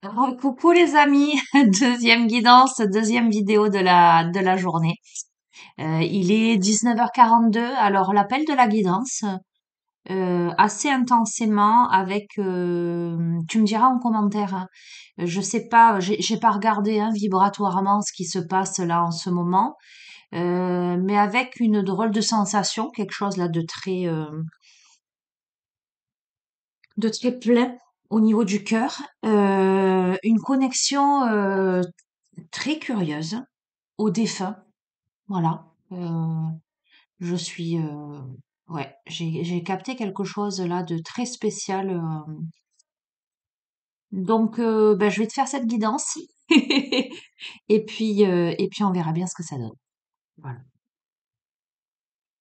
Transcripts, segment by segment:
Coucou les amis, deuxième guidance, deuxième vidéo de la journée. Il est 19h42, alors l'appel de la guidance, assez intensément avec, tu me diras en commentaire, hein. Je sais pas, j'ai pas regardé hein, vibratoirement ce qui se passe là en ce moment, mais avec une drôle de sensation, quelque chose là de très plein au niveau du cœur, une connexion très curieuse au défunt. Voilà. Je suis, ouais, j'ai capté quelque chose là de très spécial. Donc, ben, je vais te faire cette guidance. Et puis on verra bien ce que ça donne. Voilà.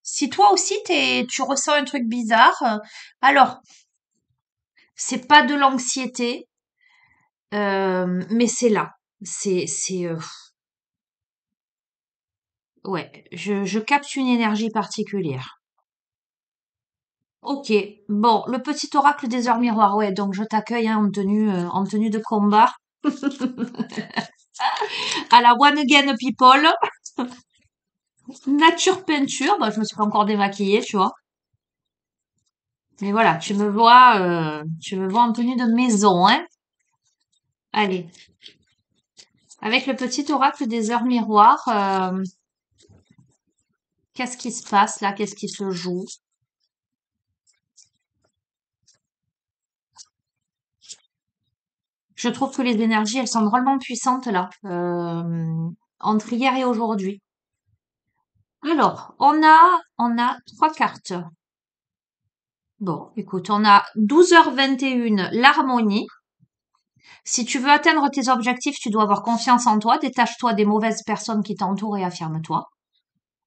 Si toi aussi tu ressens un truc bizarre, alors c'est pas de l'anxiété, mais c'est là. C'est, ouais, je capte une énergie particulière. Ok, bon, le petit oracle des heures miroirs, ouais, donc je t'accueille hein, en tenue de combat à la One Again People, nature peinture, bah, je me suis pas encore démaquillée, tu vois. Mais voilà, tu me vois en tenue de maison, hein. Allez, avec le petit oracle des heures miroirs, qu'est-ce qui se passe là? Qu'est-ce qui se joue? Je trouve que les énergies, elles sont drôlement puissantes là, entre hier et aujourd'hui. Alors, on a trois cartes. Bon, écoute, on a 12h21, l'harmonie. Si tu veux atteindre tes objectifs, tu dois avoir confiance en toi, détache-toi des mauvaises personnes qui t'entourent et affirme-toi.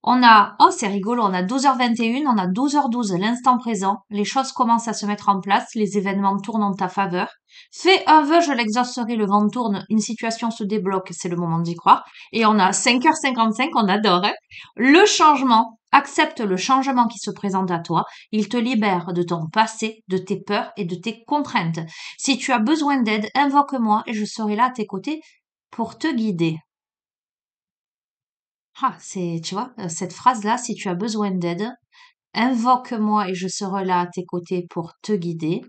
On a, oh c'est rigolo, on a 12h21, on a 12h12, l'instant présent. Les choses commencent à se mettre en place, les événements tournent en ta faveur. Fais un vœu, je l'exaucerai, le vent tourne, une situation se débloque, c'est le moment d'y croire. Et on a 5h55, on adore, hein. Le changement. Accepte le changement qui se présente à toi. Il te libère de ton passé, de tes peurs et de tes contraintes. Si tu as besoin d'aide, invoque-moi et je serai là à tes côtés pour te guider. Ah, c'est, tu vois, cette phrase-là, si tu as besoin d'aide, invoque-moi et je serai là à tes côtés pour te guider.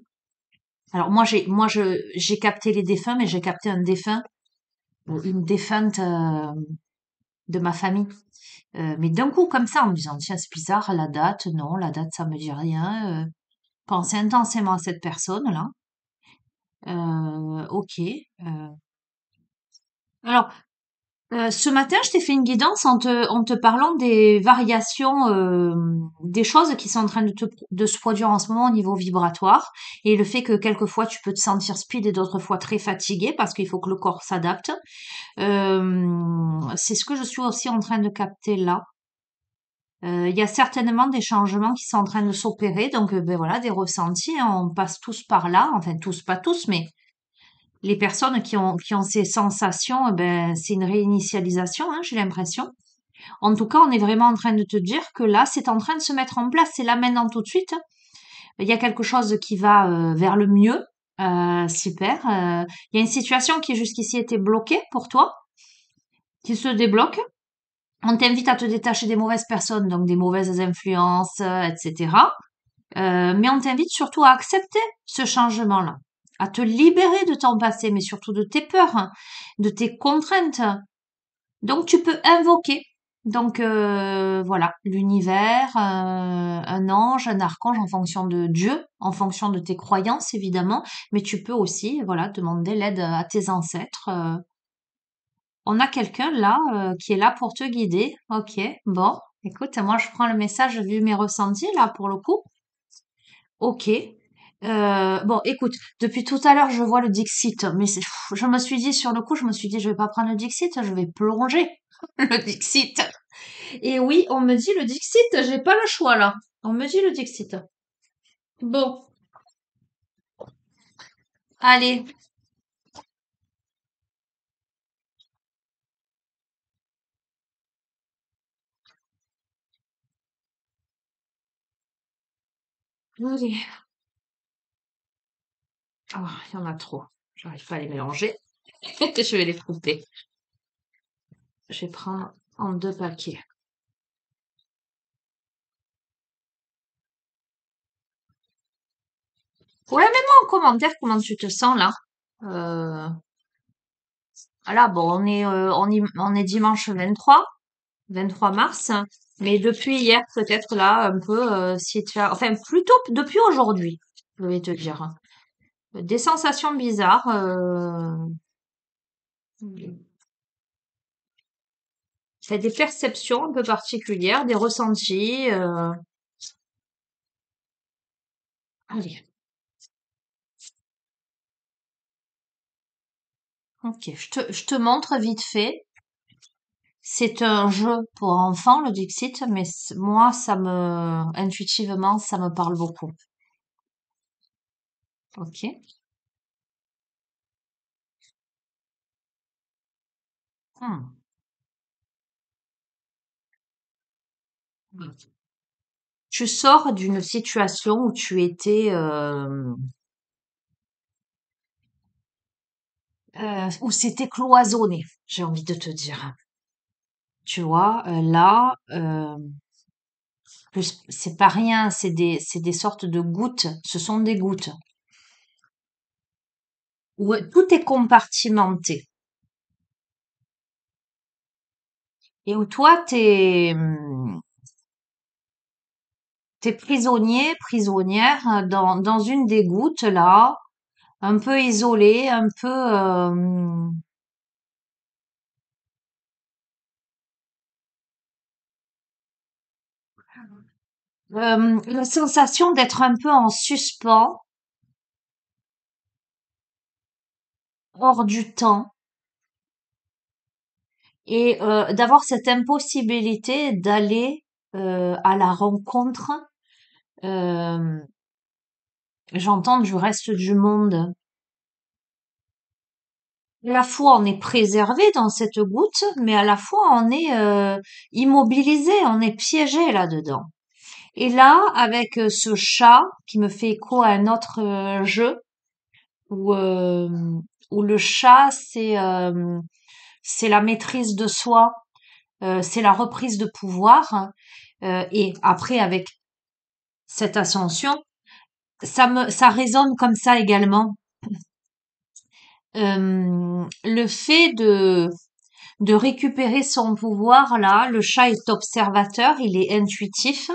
Alors j'ai capté les défunts, mais j'ai capté un défunt, une défunte de ma famille. Mais d'un coup, comme ça, en me disant, tiens, c'est bizarre, la date, non, la date, ça me dit rien. Pensez intensément à cette personne-là. Ok. Alors, ce matin, je t'ai fait une guidance en te parlant des variations, des choses qui sont en train de se produire en ce moment au niveau vibratoire et le fait que quelquefois tu peux te sentir speed et d'autres fois très fatigué parce qu'il faut que le corps s'adapte. C'est ce que je suis aussi en train de capter là. Il y a certainement des changements qui sont en train de s'opérer, donc ben voilà, des ressentis, hein, on passe tous par là, enfin tous, pas tous, mais les personnes qui ont ces sensations, ben, c'est une réinitialisation, hein, j'ai l'impression. En tout cas, on est vraiment en train de te dire que là, c'est en train de se mettre en place. C'est là maintenant tout de suite. Il y a quelque chose qui va vers le mieux. Super. Il y a une situation qui jusqu'ici était bloquée pour toi, qui se débloque. On t'invite à te détacher des mauvaises personnes, donc des mauvaises influences, etc. Mais on t'invite surtout à accepter ce changement-là, à te libérer de ton passé, mais surtout de tes peurs, hein, de tes contraintes. Donc tu peux invoquer. Donc voilà, l'univers, un ange, un archange en fonction de Dieu, en fonction de tes croyances évidemment, mais tu peux aussi voilà demander l'aide à tes ancêtres. On a quelqu'un là qui est là pour te guider. Ok, bon, écoute, moi je prends le message vu mes ressentis là pour le coup. Ok. Bon, écoute, depuis tout à l'heure, je vois le Dixit, mais je me suis dit, sur le coup, je me suis dit, je vais pas prendre le Dixit, je vais plonger le Dixit. Et oui, on me dit le Dixit, j'ai pas le choix là. On me dit le Dixit. Bon, allez. Allez. Oh, il y en a trop. J'arrive pas à les mélanger. Je vais les couper. Je vais prendre en 2 paquets. Ouais, mets-moi en commentaire comment tu te sens là. Euh, voilà, bon, on est dimanche 23 mars. Mais depuis hier, peut-être là, un peu, si tu as, enfin, plutôt depuis aujourd'hui, je vais te dire. Des sensations bizarres. C'est des perceptions un peu particulières, des ressentis. Allez, ok, je te montre vite fait. C'est un jeu pour enfants, le Dixit, mais moi, intuitivement, ça me parle beaucoup. Ok. Hmm. Tu sors d'une situation où tu étais, où c'était cloisonné, j'ai envie de te dire. Tu vois, là, c'est pas rien, c'est des sortes de gouttes. Ce sont des gouttes où tout est compartimenté et où toi, t'es prisonnier, prisonnière dans une des gouttes là, un peu isolé, un peu la sensation d'être un peu en suspens, hors du temps, et d'avoir cette impossibilité d'aller à la rencontre, euh, j'entends du reste du monde. À la fois on est préservé dans cette goutte, mais à la fois on est immobilisé, on est piégé là-dedans. Et là, avec ce chat qui me fait écho à un autre jeu où, euh, où le chat c'est la maîtrise de soi, c'est la reprise de pouvoir. Et après, avec cette ascension, ça résonne comme ça également. Le fait de récupérer son pouvoir, là, le chat est observateur, il est intuitif.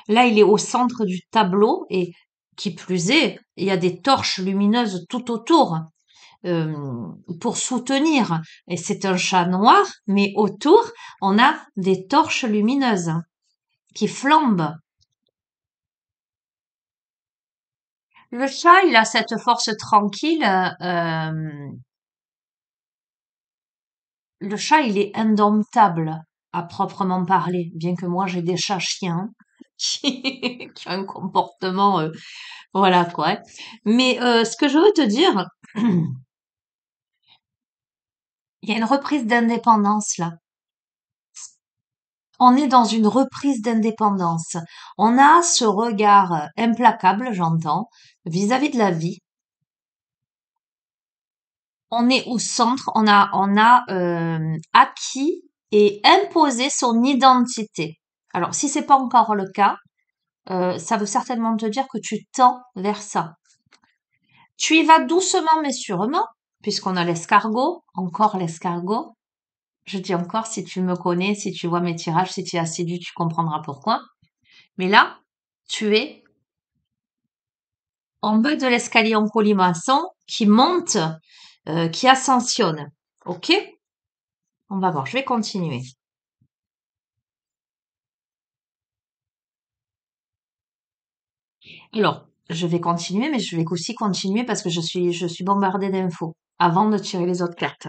Là, il est au centre du tableau et qui plus est, il y a des torches lumineuses tout autour euh, pour soutenir. Et c'est un chat noir, mais autour, on a des torches lumineuses qui flambent. Le chat, il a cette force tranquille. Le chat, il est indomptable à proprement parler, bien que moi j'ai des chats chiens qui ont un comportement, voilà quoi. Mais ce que je veux te dire, il y a une reprise d'indépendance là. On est dans une reprise d'indépendance. On a ce regard implacable, j'entends, vis-à-vis de la vie. On est au centre, on a acquis et imposé son identité. Alors, si c'est pas encore le cas, ça veut certainement te dire que tu tends vers ça. Tu y vas doucement mais sûrement, puisqu'on a l'escargot, encore l'escargot. Je dis encore, si tu me connais, si tu vois mes tirages, si tu es assidu, tu comprendras pourquoi. Mais là, tu es en bas de l'escalier en colimaçon qui monte, qui ascensionne. Ok? On va voir, je vais continuer. Alors, je vais continuer, mais je vais aussi continuer parce que je suis bombardée d'infos avant de tirer les autres cartes.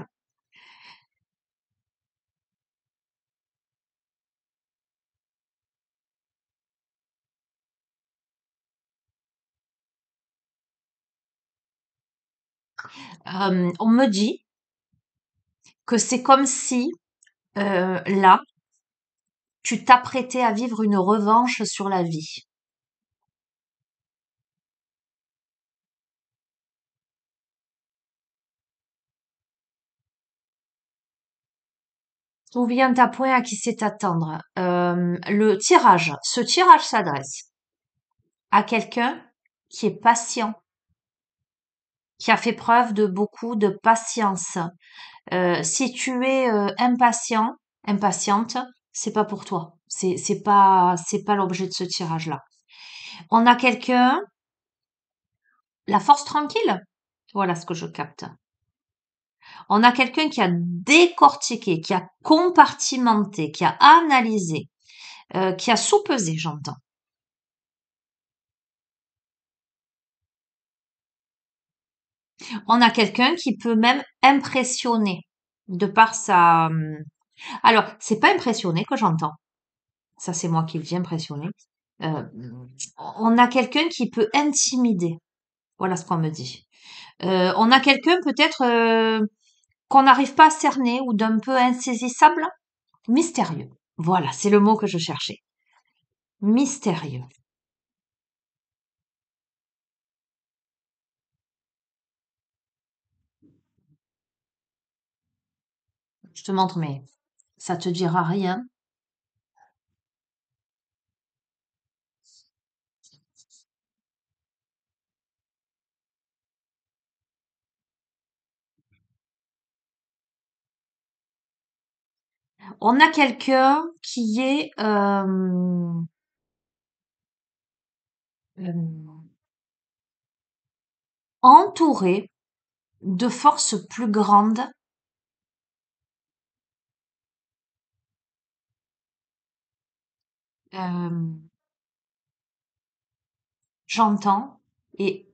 On me dit que c'est comme si, là, tu t'apprêtais à vivre une revanche sur la vie. D'où vient ta point à qui c'est attendre? Le tirage. Ce tirage s'adresse à quelqu'un qui est patient, qui a fait preuve de beaucoup de patience. Si tu es impatient, impatiente, c'est pas pour toi. C'est pas l'objet de ce tirage-là. On a quelqu'un, la force tranquille. Voilà ce que je capte. On a quelqu'un qui a décortiqué, qui a compartimenté, qui a analysé, qui a soupesé, j'entends. On a quelqu'un qui peut même impressionner de par sa. Alors, c'est pas impressionné que j'entends. Ça, c'est moi qui le dis impressionné. Euh, on a quelqu'un qui peut intimider. Voilà ce qu'on me dit. On a quelqu'un peut-être qu'on n'arrive pas à cerner ou d'un peu insaisissable, mystérieux. Voilà, c'est le mot que je cherchais. Mystérieux. Je te montre, mais ça te dira rien. On a quelqu'un qui est euh, entouré de forces plus grandes, euh, j'entends, et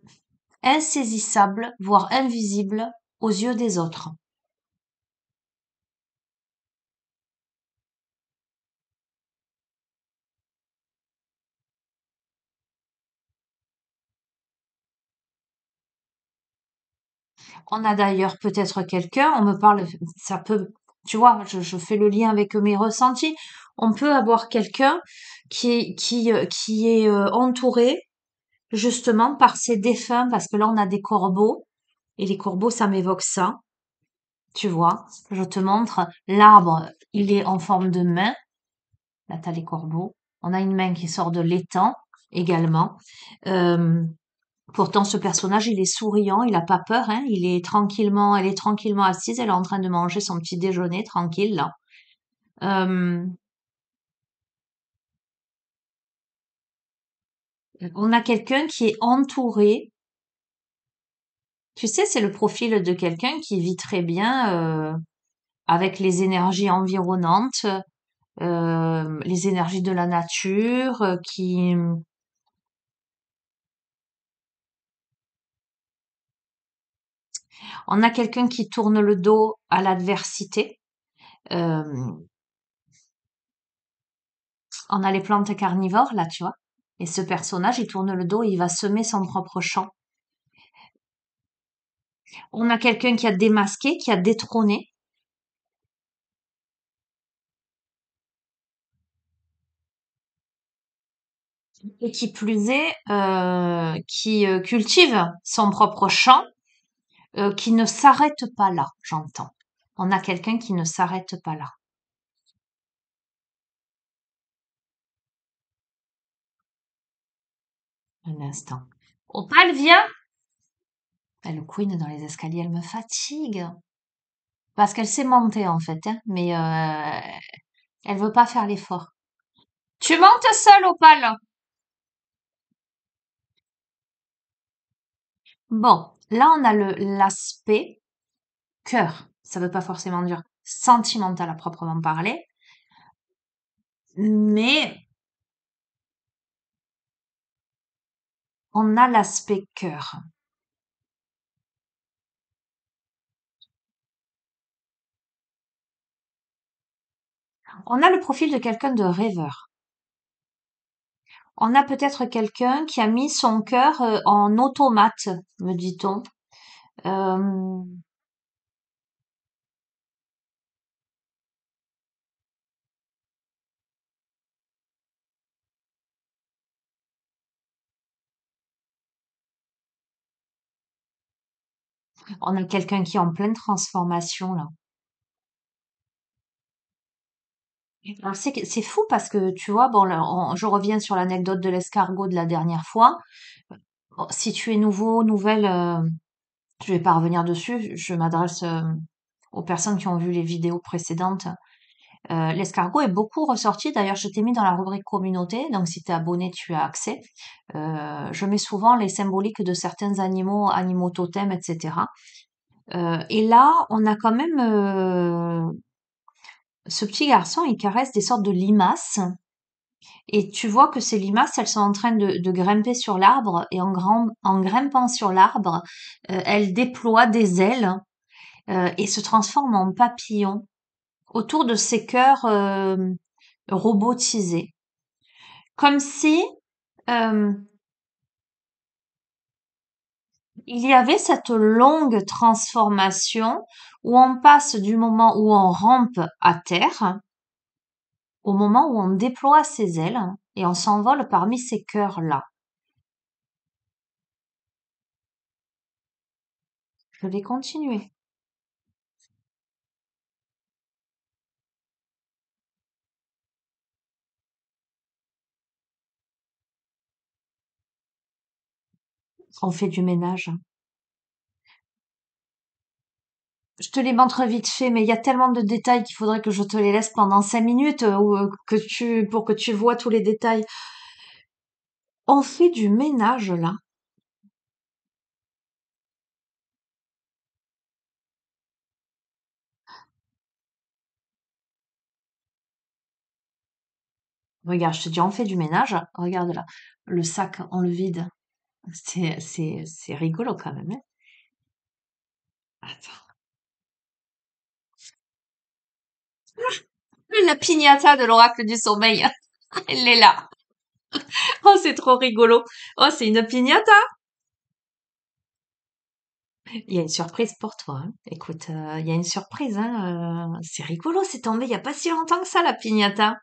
insaisissable, voire invisible aux yeux des autres. On a d'ailleurs peut-être quelqu'un, on me parle, ça peut, tu vois, je fais le lien avec mes ressentis. On peut avoir quelqu'un qui est entouré justement par ses défunts, parce que là on a des corbeaux, et les corbeaux ça m'évoque ça, tu vois. Je te montre, l'arbre, il est en forme de main, là t'as les corbeaux. On a une main qui sort de l'étang également. Euh, Pourtant, ce personnage, il est souriant, il a pas peur, hein. Elle est tranquillement assise, elle est en train de manger son petit déjeuner tranquille, là. Euh, on a quelqu'un qui est entouré. Tu sais, c'est le profil de quelqu'un qui vit très bien avec les énergies environnantes, les énergies de la nature, qui. On a quelqu'un qui tourne le dos à l'adversité. Euh, on a les plantes carnivores, là, tu vois. Et ce personnage, il tourne le dos et il va semer son propre champ. On a quelqu'un qui a démasqué, qui a détrôné, et qui plus est, qui cultive son propre champ, qui ne s'arrête pas là, j'entends. On a quelqu'un qui ne s'arrête pas là. Un instant. Opal, viens! Le Queen dans les escaliers, elle me fatigue. Parce qu'elle sait monter, en fait, hein, mais elle veut pas faire l'effort. Tu montes seule, Opal! Bon, là, on a l'aspect cœur. Ça veut pas forcément dire sentimental à proprement parler, mais on a l'aspect cœur. On a le profil de quelqu'un de rêveur. On a peut-être quelqu'un qui a mis son cœur en automate, me dit-on. Euh, on a quelqu'un qui est en pleine transformation là. Alors c'est fou parce que tu vois, bon, là, je reviens sur l'anecdote de l'escargot de la dernière fois. Bon, si tu es nouveau, nouvelle, je vais pas revenir dessus. Je m'adresse aux personnes qui ont vu les vidéos précédentes. L'escargot est beaucoup ressorti. D'ailleurs, je t'ai mis dans la rubrique communauté. Donc, si tu es abonné, tu as accès. Je mets souvent les symboliques de certains animaux, animaux totems, etc. Et là, on a quand même ce petit garçon, il caresse des sortes de limaces. Et tu vois que ces limaces, elles sont en train de grimper sur l'arbre. Et en grimpant sur l'arbre, elles déploient des ailes et se transforment en papillons autour de ces cœurs robotisés. Comme si euh, il y avait cette longue transformation où on passe du moment où on rampe à terre au moment où on déploie ses ailes et on s'envole parmi ces cœurs-là. Je vais continuer. On fait du ménage. Je te les montre vite fait, mais il y a tellement de détails qu'il faudrait que je te les laisse pendant 5 minutes pour que tu vois tous les détails. On fait du ménage là. Regarde, je te dis, on fait du ménage. Regarde là, le sac, on le vide. C'est rigolo quand même, hein. Attends. La piñata de l'oracle du sommeil. Elle est là. Oh, c'est trop rigolo. Oh, c'est une piñata. Il y a une surprise pour toi, hein. Écoute, il y a une surprise, hein. C'est rigolo, c'est tombé il y a pas si longtemps que ça, la piñata.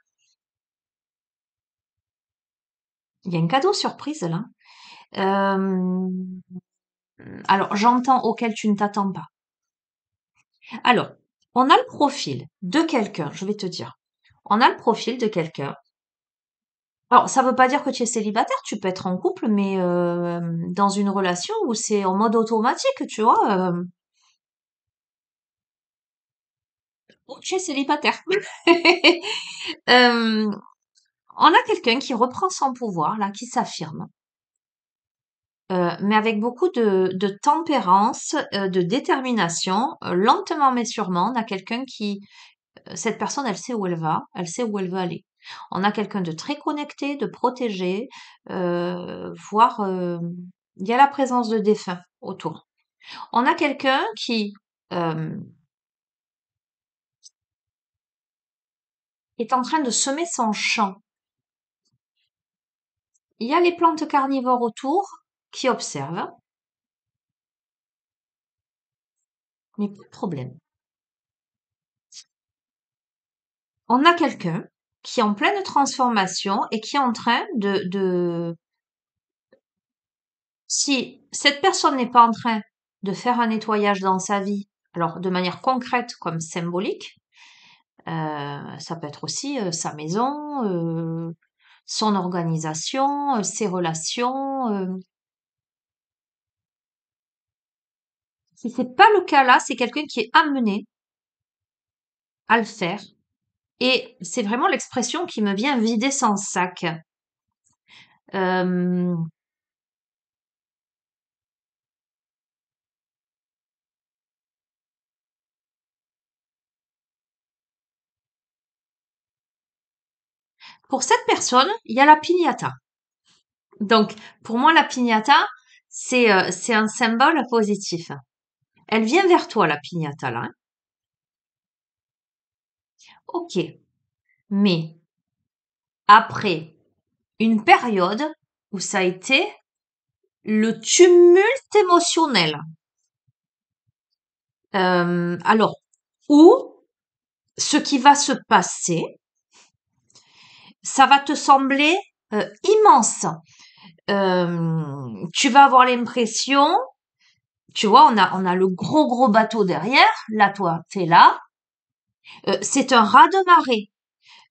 Il y a un cadeau surprise là. Euh, alors, j'entends auquel tu ne t'attends pas. Alors, on a le profil de quelqu'un, je vais te dire. On a le profil de quelqu'un. Alors, ça veut pas dire que tu es célibataire, tu peux être en couple, mais dans une relation où c'est en mode automatique, tu vois. Oh, tu es célibataire. Euh, on a quelqu'un qui reprend son pouvoir, là, qui s'affirme, mais avec beaucoup de tempérance, de détermination, lentement mais sûrement. On a quelqu'un qui, cette personne, elle sait où elle va, elle sait où elle veut aller. On a quelqu'un de très connecté, de protégé, voire il y a la présence de défunts autour. On a quelqu'un qui est en train de semer son champ. Il y a les plantes carnivores autour qui observent, mais pas de problème. On a quelqu'un qui est en pleine transformation et qui est en train si cette personne n'est pas en train de faire un nettoyage dans sa vie, alors de manière concrète comme symbolique, ça peut être aussi sa maison, son organisation, ses relations. Si c'est pas le cas là, c'est quelqu'un qui est amené à le faire. Et c'est vraiment l'expression qui me vient vider son sac. Euh, pour cette personne, il y a la piñata. Donc, pour moi, la piñata, c'est un symbole positif. Elle vient vers toi, la piñata, là, hein. Ok. Mais après une période où ça a été le tumulte émotionnel, alors, où ce qui va se passer, ça va te sembler immense. Tu vas avoir l'impression, tu vois, on a le gros gros bateau derrière. Là, toi, t'es là. C'est un raz-de-marée.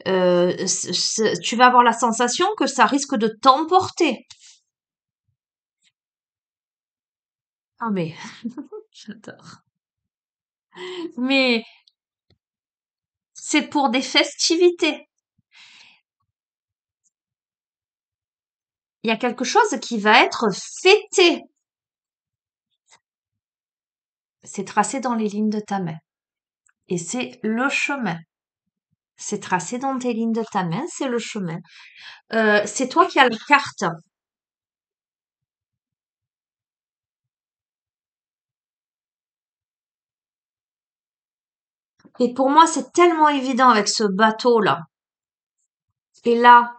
tu vas avoir la sensation que ça risque de t'emporter. Ah mais j'adore. Mais c'est pour des festivités. Il y a quelque chose qui va être fêté. C'est tracé dans les lignes de ta main. Et c'est le chemin. C'est tracé dans tes lignes de ta main, c'est le chemin. C'est toi qui as la carte. Et pour moi, c'est tellement évident avec ce bateau-là. Et là,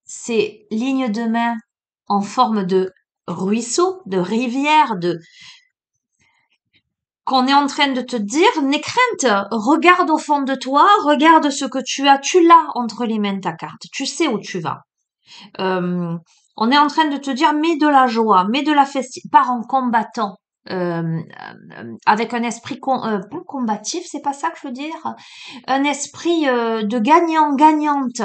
c'est ligne de main en forme de ruisseau, de rivière, de qu'on est en train de te dire, n'aie crainte, regarde au fond de toi, regarde ce que tu l'as entre les mains ta carte, tu sais où tu vas. Euh, on est en train de te dire, mets de la joie, mets de la festi, pars en combattant. Avec un esprit pas combatif, c'est pas ça que je veux dire, un esprit de gagnant-gagnante.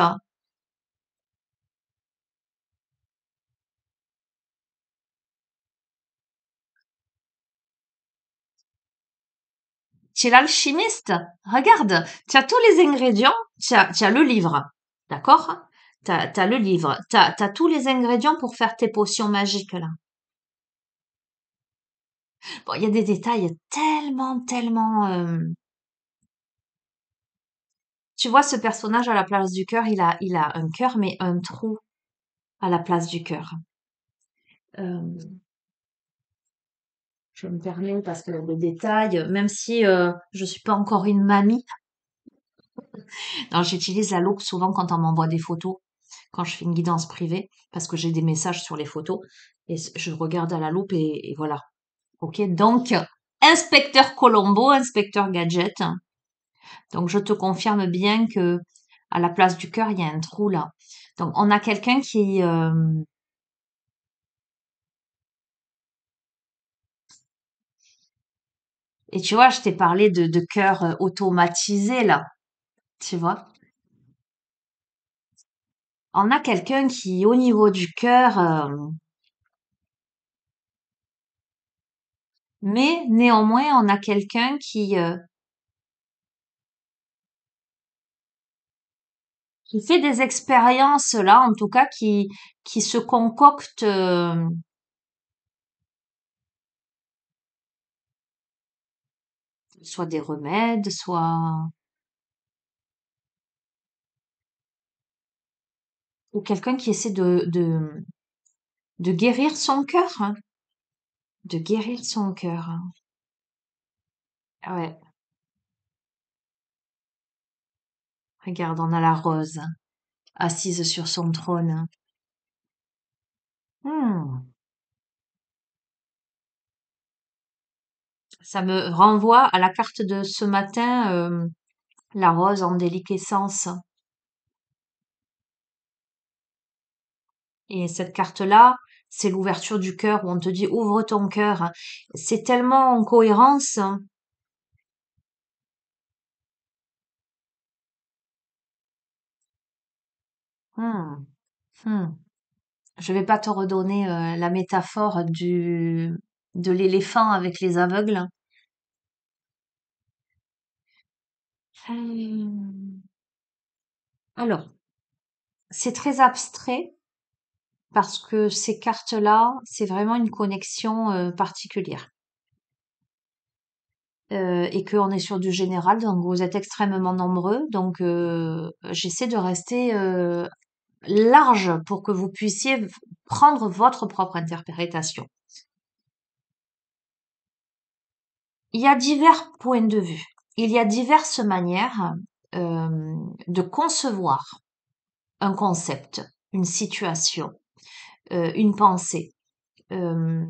Tu es l'alchimiste. Regarde, tu as tous les ingrédients, tu as le livre, d'accord? T'as le livre, t'as tous les ingrédients pour faire tes potions magiques là. Bon, il y a des détails tellement. Tu vois ce personnage à la place du cœur, il a un cœur mais un trou à la place du cœur. Euh, je me permets parce que le détail, même si je suis pas encore une mamie, non, j'utilise la loupe souvent quand on m'envoie des photos, quand je fais une guidance privée, parce que j'ai des messages sur les photos et je regarde à la loupe et voilà. Ok, donc inspecteur Colombo, inspecteur Gadget. Donc je te confirme bien que à la place du cœur, il y a un trou là. Donc on a quelqu'un qui et tu vois, je t'ai parlé de cœur automatisé là, tu vois. On a quelqu'un qui, au niveau du cœur, mais néanmoins, on a quelqu'un qui fait des expériences là, en tout cas, qui se concocte soit des remèdes, soit ou quelqu'un qui essaie de guérir son cœur, hein, de guérir son cœur. Hein. Ah ouais, regarde, on a la rose assise sur son trône. Hmm. Ça me renvoie à la carte de ce matin, la rose en déliquescence. Et cette carte-là, c'est l'ouverture du cœur où on te dit ouvre ton cœur. C'est tellement en cohérence. Hmm, hmm. Je vais pas te redonner la métaphore de l'éléphant avec les aveugles. Hmm. Alors, c'est très abstrait parce que ces cartes-là, c'est vraiment une connexion particulière. Et qu'on est sur du général, donc vous êtes extrêmement nombreux, donc j'essaie de rester large pour que vous puissiez prendre votre propre interprétation. Il y a divers points de vue. Il y a diverses manières de concevoir un concept, une situation, une pensée, euh,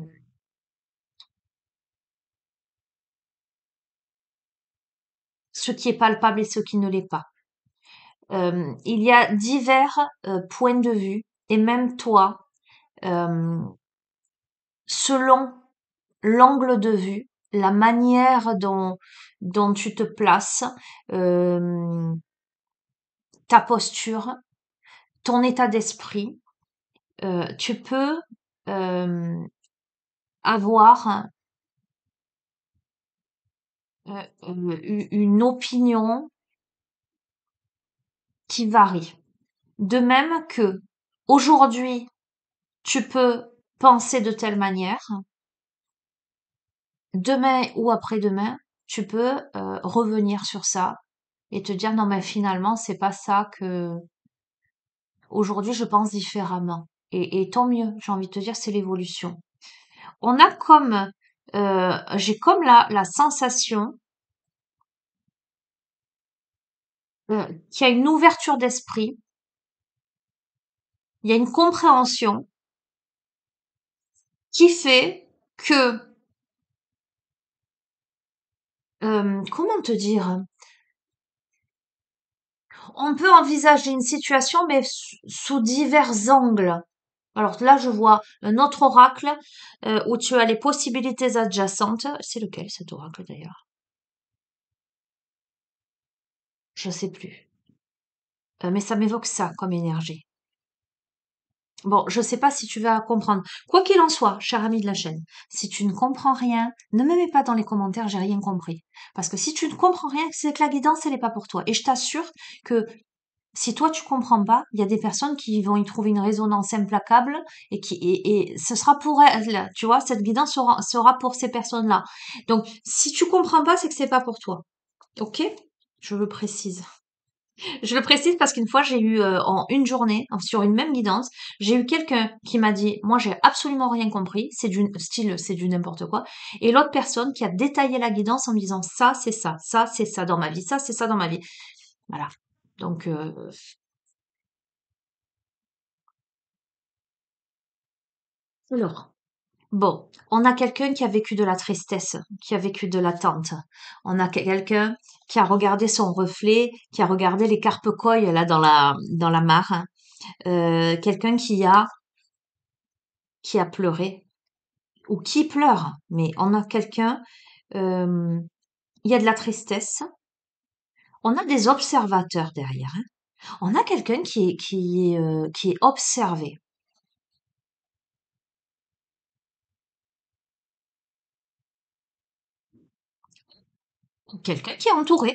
ce qui est palpable et ce qui ne l'est pas. Il y a divers points de vue et même toi, euh, selon l'angle de vue, la manière dont tu te places, euh, ta posture, ton état d'esprit. Tu peux avoir une opinion qui varie. De même que aujourd'hui, tu peux penser de telle manière, demain ou après-demain, tu peux revenir sur ça et te dire non mais finalement c'est pas ça que aujourd'hui je pense différemment. Et tant mieux, j'ai envie de te dire c'est l'évolution. On a comme j'ai comme la sensation qu'il y a une ouverture d'esprit, il y a une compréhension qui fait que comment te dire? On peut envisager une situation, mais sous divers angles. Alors là, je vois un autre oracle où tu as les possibilités adjacentes. C'est lequel cet oracle d'ailleurs? Je sais plus. Mais ça m'évoque ça comme énergie. Bon, je sais pas si tu vas comprendre. Quoi qu'il en soit, cher ami de la chaîne, si tu ne comprends rien, ne me mets pas dans les commentaires, j'ai rien compris. Parce que si tu ne comprends rien, c'est que la guidance, elle n'est pas pour toi. Et je t'assure que si toi tu comprends pas, il y a des personnes qui vont y trouver une résonance implacable et ce sera pour elles, tu vois, cette guidance sera pour ces personnes-là. Donc, si tu comprends pas, c'est que c'est pas pour toi. Ok? Je le précise. Je le précise parce qu'une fois, j'ai eu en une journée, sur une même guidance, j'ai eu quelqu'un qui m'a dit, moi j'ai absolument rien compris, c'est du style, c'est du n'importe quoi, et l'autre personne qui a détaillé la guidance en me disant ça c'est ça dans ma vie, ça c'est ça dans ma vie. Voilà. Donc, alors, bon, on a quelqu'un qui a vécu de la tristesse, qui a vécu de l'attente. On a quelqu'un qui a regardé son reflet, qui a regardé les carpe-coilles là dans la mare. Quelqu'un qui a pleuré ou qui pleure. Mais on a quelqu'un, euh, il y a de la tristesse. On a des observateurs derrière, hein. On a quelqu'un qui est observé. Quelqu'un qui est entouré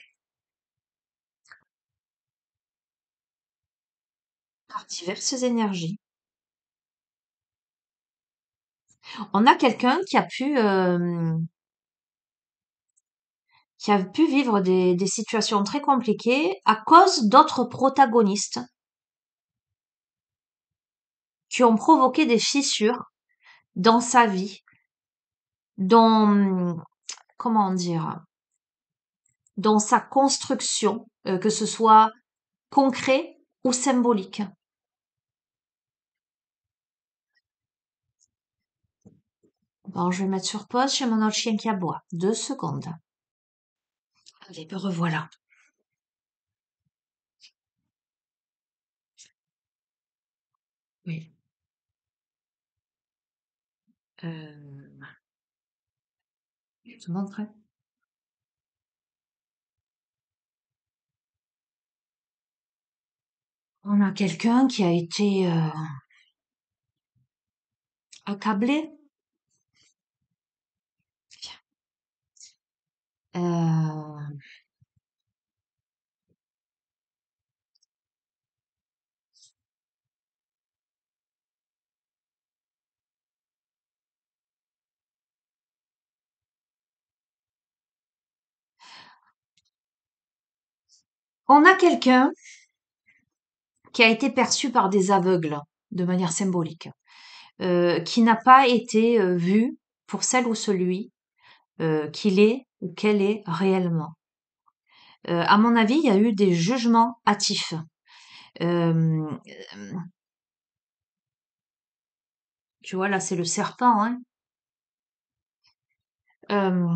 par diverses énergies. On a quelqu'un qui a pu vivre des situations très compliquées à cause d'autres protagonistes qui ont provoqué des fissures dans sa vie, dans, comment dire, dans sa construction, que ce soit concret ou symbolique. Bon, je vais mettre sur pause chez mon autre chien qui aboie. 2 secondes. Allez, me revoilà. Oui. Euh, je te montrerai. On a quelqu'un qui a été accablé. Euh, on a quelqu'un qui a été perçu par des aveugles de manière symbolique, qui n'a pas été vu pour celle ou celui qu'il est ou qu'elle est réellement. À mon avis, il y a eu des jugements hâtifs. Euh, Tu vois, là, c'est le serpent, hein. Euh,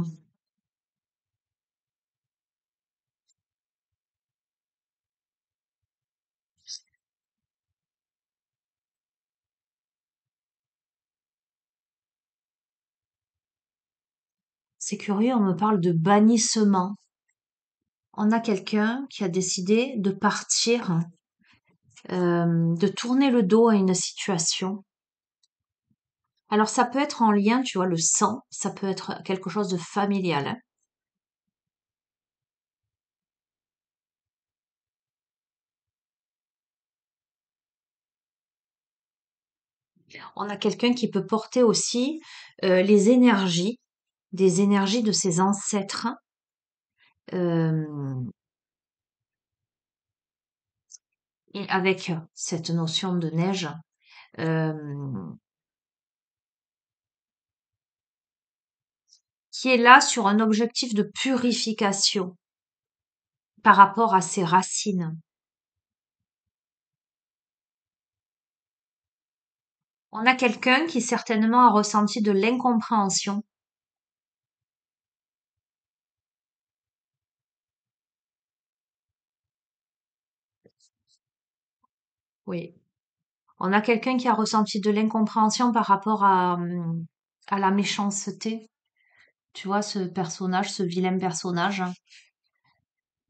c'est curieux, on me parle de bannissement. on a quelqu'un qui a décidé de partir, de tourner le dos à une situation. Alors ça peut être en lien, tu vois, le sang, ça peut être quelque chose de familial, hein. On a quelqu'un qui peut porter aussi les énergies, des énergies de ses ancêtres, euh, et avec cette notion de neige, euh, qui est là sur un objectif de purification par rapport à ses racines. On a quelqu'un qui certainement a ressenti de l'incompréhension. Oui. On a quelqu'un qui a ressenti de l'incompréhension par rapport à la méchanceté. Tu vois, ce personnage, ce vilain personnage.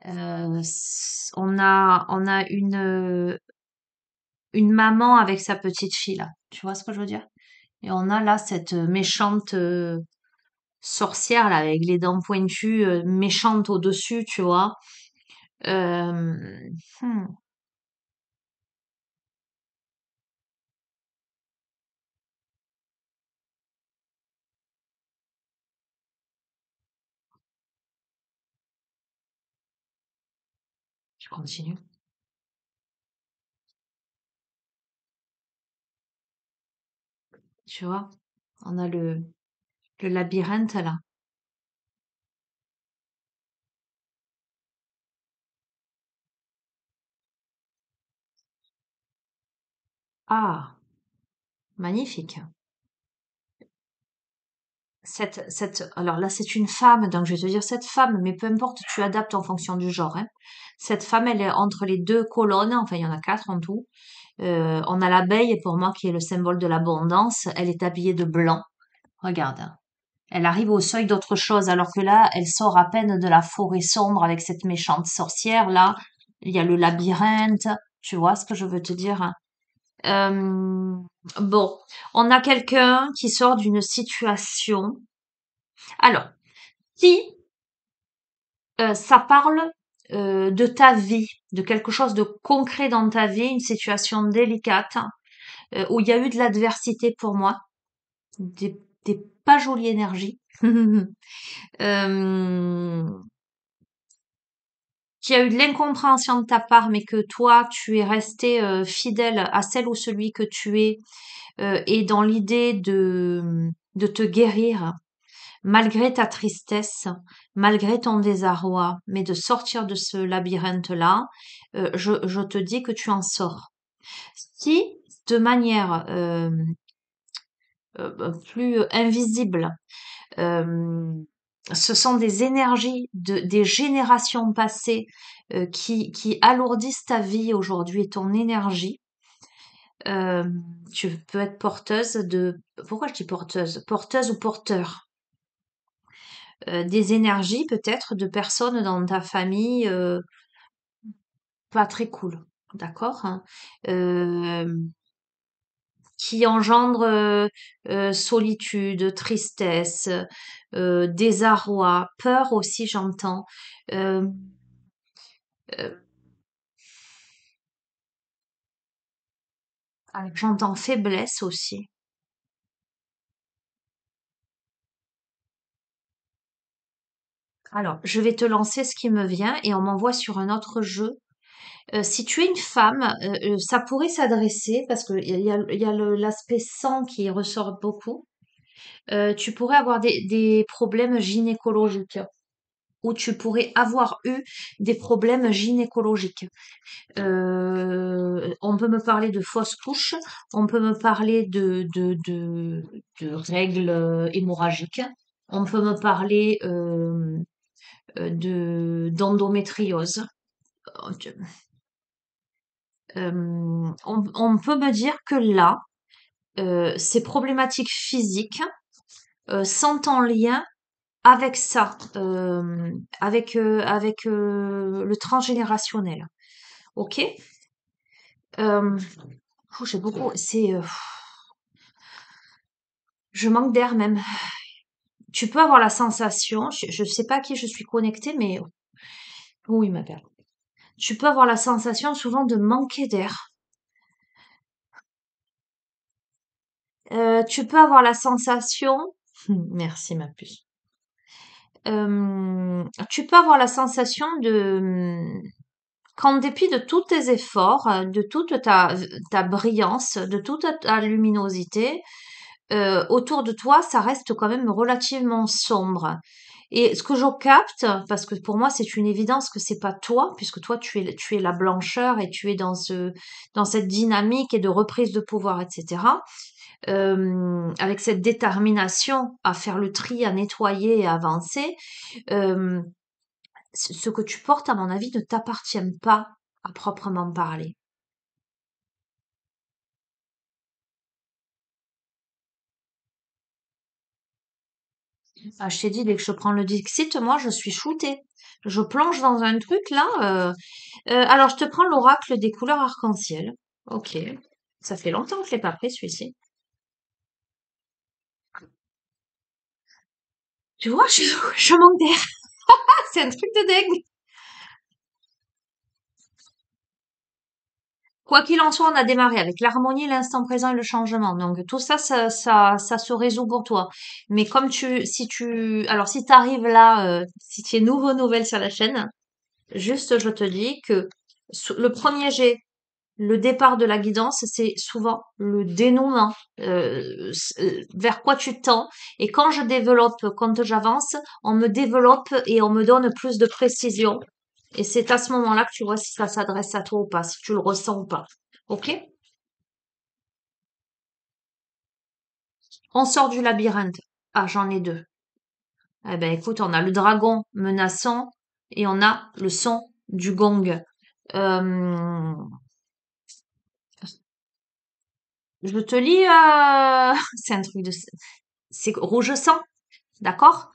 On a une maman avec sa petite fille, là. Tu vois ce que je veux dire? Et on a là cette méchante sorcière, là, avec les dents pointues, méchante au-dessus, tu vois. Euh, hmm, je continue. Tu vois? On a le labyrinthe, là. Ah, magnifique. Alors là, c'est une femme, donc je vais te dire cette femme, mais peu importe, tu adaptes en fonction du genre, hein. Cette femme, elle est entre les deux colonnes, enfin, il y en a quatre en tout. On a l'abeille, pour moi, qui est le symbole de l'abondance. Elle est habillée de blanc. Regarde, hein. Elle arrive au seuil d'autre chose, alors que là, elle sort à peine de la forêt sombre avec cette méchante sorcière. Là, il y a le labyrinthe. Tu vois ce que je veux te dire, hein. Euh, bon, on a quelqu'un qui sort d'une situation. Alors, si ça parle de ta vie, de quelque chose de concret dans ta vie, une situation délicate, où il y a eu de l'adversité pour moi, des pas jolies énergies, euh, qu'il y a eu de l'incompréhension de ta part, mais que toi, tu es resté fidèle à celle ou celui que tu es, et dans l'idée de te guérir, malgré ta tristesse, malgré ton désarroi, mais de sortir de ce labyrinthe-là, je te dis que tu en sors. Si, de manière plus invisible, euh, ce sont des énergies des générations passées qui alourdissent ta vie aujourd'hui et ton énergie, euh, tu peux être porteuse de... Pourquoi je dis porteuse? Porteuse ou porteur des énergies peut-être de personnes dans ta famille pas très cool, d'accord, hein, euh, qui engendrent solitude, tristesse, désarroi, peur aussi j'entends. Euh, euh, J'entends faiblesse aussi. Alors, je vais te lancer ce qui me vient et on m'envoie sur un autre jeu. Si tu es une femme, ça pourrait s'adresser, parce qu'il y a l'aspect sang qui ressort beaucoup. Tu pourrais avoir des problèmes gynécologiques ou tu pourrais avoir eu des problèmes gynécologiques. On peut me parler de fausses couches, on peut me parler de règles hémorragiques, on peut me parler d'endométriose. On peut me dire que là, ces problématiques physiques sont en lien avec ça, avec le transgénérationnel. Ok. Euh, j'ai beaucoup. Je manque d'air même. Tu peux avoir la sensation, je sais pas à qui je suis connectée, mais oui, ma belle. Tu peux avoir la sensation souvent de manquer d'air. Tu peux avoir la sensation, merci ma puce. Tu peux avoir la sensation qu'en dépit de tous tes efforts, de toute ta brillance, de toute ta luminosité, autour de toi, ça reste quand même relativement sombre. Et ce que je capte, parce que pour moi c'est une évidence que c'est pas toi, puisque toi tu es la blancheur et tu es dans cette dynamique et de reprise de pouvoir, etc. Avec cette détermination à faire le tri, à nettoyer et à avancer. euh, Ce que tu portes, à mon avis, ne t'appartient pas à proprement parler. Ah, je t'ai dit, dès que je prends le Dixit, moi, je suis shootée. Je plonge dans un truc là. Alors, je te prends l'oracle des couleurs arc-en-ciel. Ok. Ça fait longtemps que je l'ai pas pris, celui-ci. Tu vois, je manque d'air. C'est un truc de dingue. Quoi qu'il en soit, on a démarré avec l'harmonie, l'instant présent et le changement. Donc tout ça, ça se résout pour toi. Mais comme alors si t'arrives là, si tu es nouveau nouvelle sur la chaîne, juste je te dis que le premier jet, le départ de la guidance, c'est souvent le dénouement, vers quoi tu tends. Et quand je développe, quand j'avance, on me développe et on me donne plus de précision. Et c'est à ce moment-là que tu vois si ça s'adresse à toi ou pas, si tu le ressens ou pas. Ok? On sort du labyrinthe. Ah, j'en ai deux. Eh ben, écoute, on a le dragon menaçant et on a le son du gong. Euh, je te lis, c'est un truc de, c'est rouge sang, d'accord?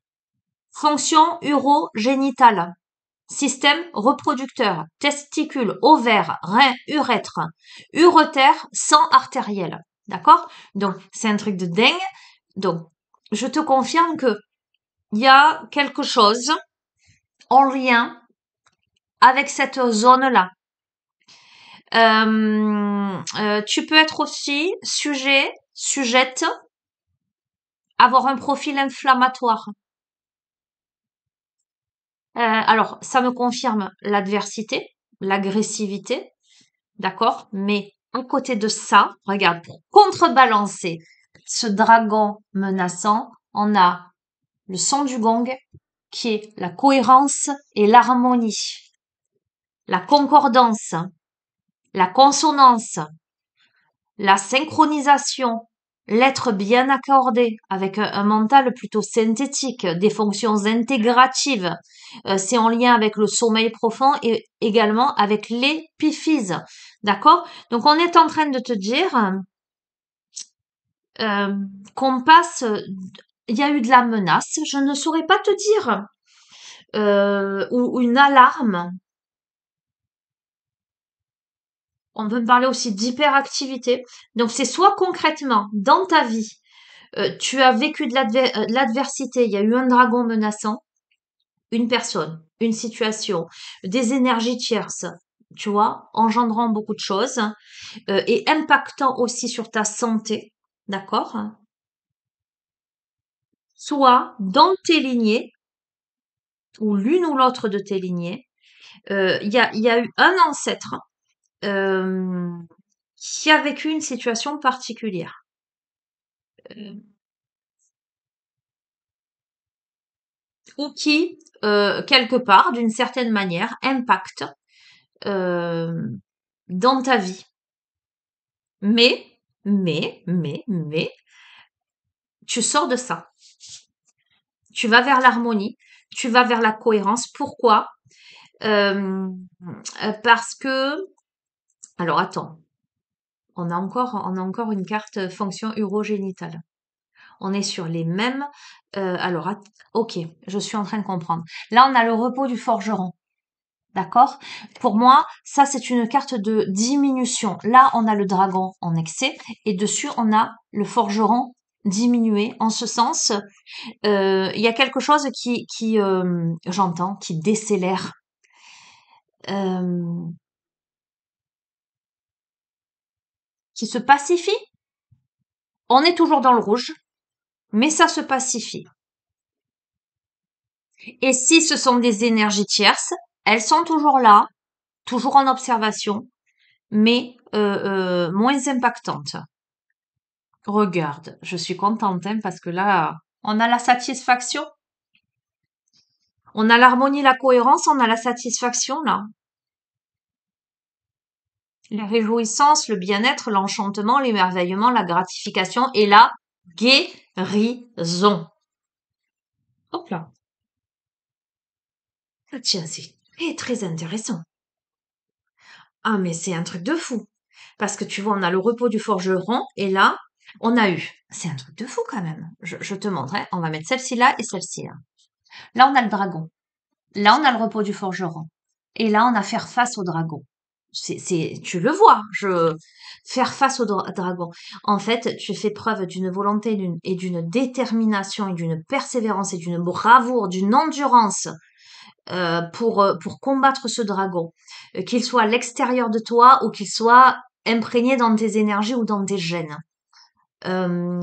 Fonction urogénitale. Système reproducteur. Testicules, ovaires, reins, urètre. Urétère, sang artériel. D'accord? Donc, c'est un truc de dingue. Donc, je te confirme que il y a quelque chose en lien avec cette zone-là. Tu peux être aussi sujette, avoir un profil inflammatoire. Alors, ça me confirme l'adversité, l'agressivité, d'accord? Mais à côté de ça, regarde, pour contrebalancer ce dragon menaçant, on a le son du gong qui est la cohérence et l'harmonie, la concordance, la consonance, la synchronisation, l'être bien accordé avec un mental plutôt synthétique, des fonctions intégratives. C'est en lien avec le sommeil profond et également avec l'épiphyse. D'accord? Donc on est en train de te dire euh, qu'on passe, il y a eu de la menace, je ne saurais pas te dire, ou une alarme. On peut parler aussi d'hyperactivité. Donc c'est soit concrètement dans ta vie, tu as vécu de l'adversité, il y a eu un dragon menaçant, une personne, une situation, des énergies tierces, tu vois, engendrant beaucoup de choses, et impactant aussi sur ta santé, d'accord? Soit dans tes lignées, ou l'une ou l'autre de tes lignées, il y a eu un ancêtre euh, qui a vécu une situation particulière. Euh, ou qui, quelque part, d'une certaine manière, impacte euh, dans ta vie. Mais, tu sors de ça. Tu vas vers l'harmonie, tu vas vers la cohérence. Pourquoi? Euh, Parce que, alors attends, on a encore une carte fonction urogénitale. On est sur les mêmes. Alors, ok, je suis en train de comprendre. Là, on a le repos du forgeron. D'accord? Pour moi, ça, c'est une carte de diminution. Là, on a le dragon en excès et dessus, on a le forgeron diminué. En ce sens, il y a quelque chose j'entends, qui décélère. euh, qui se pacifie. On est toujours dans le rouge, mais ça se pacifie. Et si ce sont des énergies tierces, elles sont toujours là, toujours en observation, mais moins impactantes. Regarde, je suis contente hein, parce que là, on a la satisfaction, on a l'harmonie, la cohérence, on a la satisfaction là. Les réjouissances, le bien-être, l'enchantement, l'émerveillement, la gratification et la guérison. Hop là. Ah, tiens, c'est très très intéressant. Ah, mais c'est un truc de fou. Parce que tu vois, on a le repos du forgeron et là, on a eu. C'est un truc de fou quand même. Je te montre, hein. On va mettre celle-ci là et celle-ci là. Là, on a le dragon. Là, on a le repos du forgeron. Et là, on a faire face au dragon. Tu le vois, faire face au dragon. En fait, tu fais preuve d'une volonté et d'une détermination et d'une persévérance et d'une bravoure, d'une endurance pour combattre ce dragon, qu'il soit à l'extérieur de toi ou qu'il soit imprégné dans tes énergies ou dans tes gènes. Euh,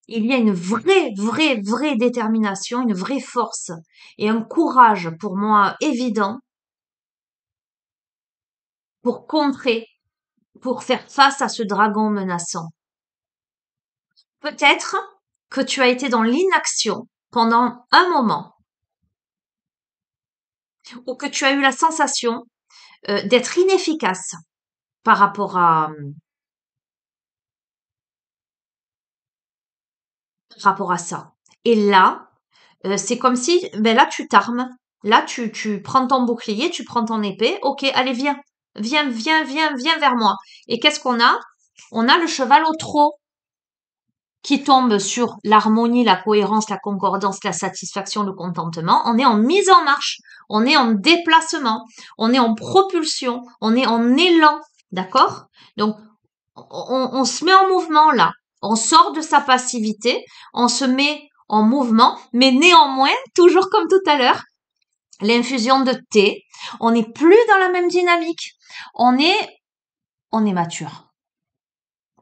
il y a une vraie détermination, une vraie force et un courage pour moi évident pour contrer, pour faire face à ce dragon menaçant. Peut-être que tu as été dans l'inaction pendant un moment ou que tu as eu la sensation d'être inefficace par rapport à ça. Et là, c'est comme si, ben là, tu t'armes. Là, tu prends ton bouclier, tu prends ton épée. Ok, allez, viens. Viens vers moi. Et qu'est-ce qu'on a? On a le cheval au trot qui tombe sur l'harmonie, la cohérence, la concordance, la satisfaction, le contentement. On est en mise en marche. On est en déplacement. On est en propulsion. On est en élan. D'accord? Donc, on se met en mouvement là. On sort de sa passivité, on se met en mouvement, mais néanmoins, toujours comme tout à l'heure, l'infusion de thé, on n'est plus dans la même dynamique. On est, on est mature.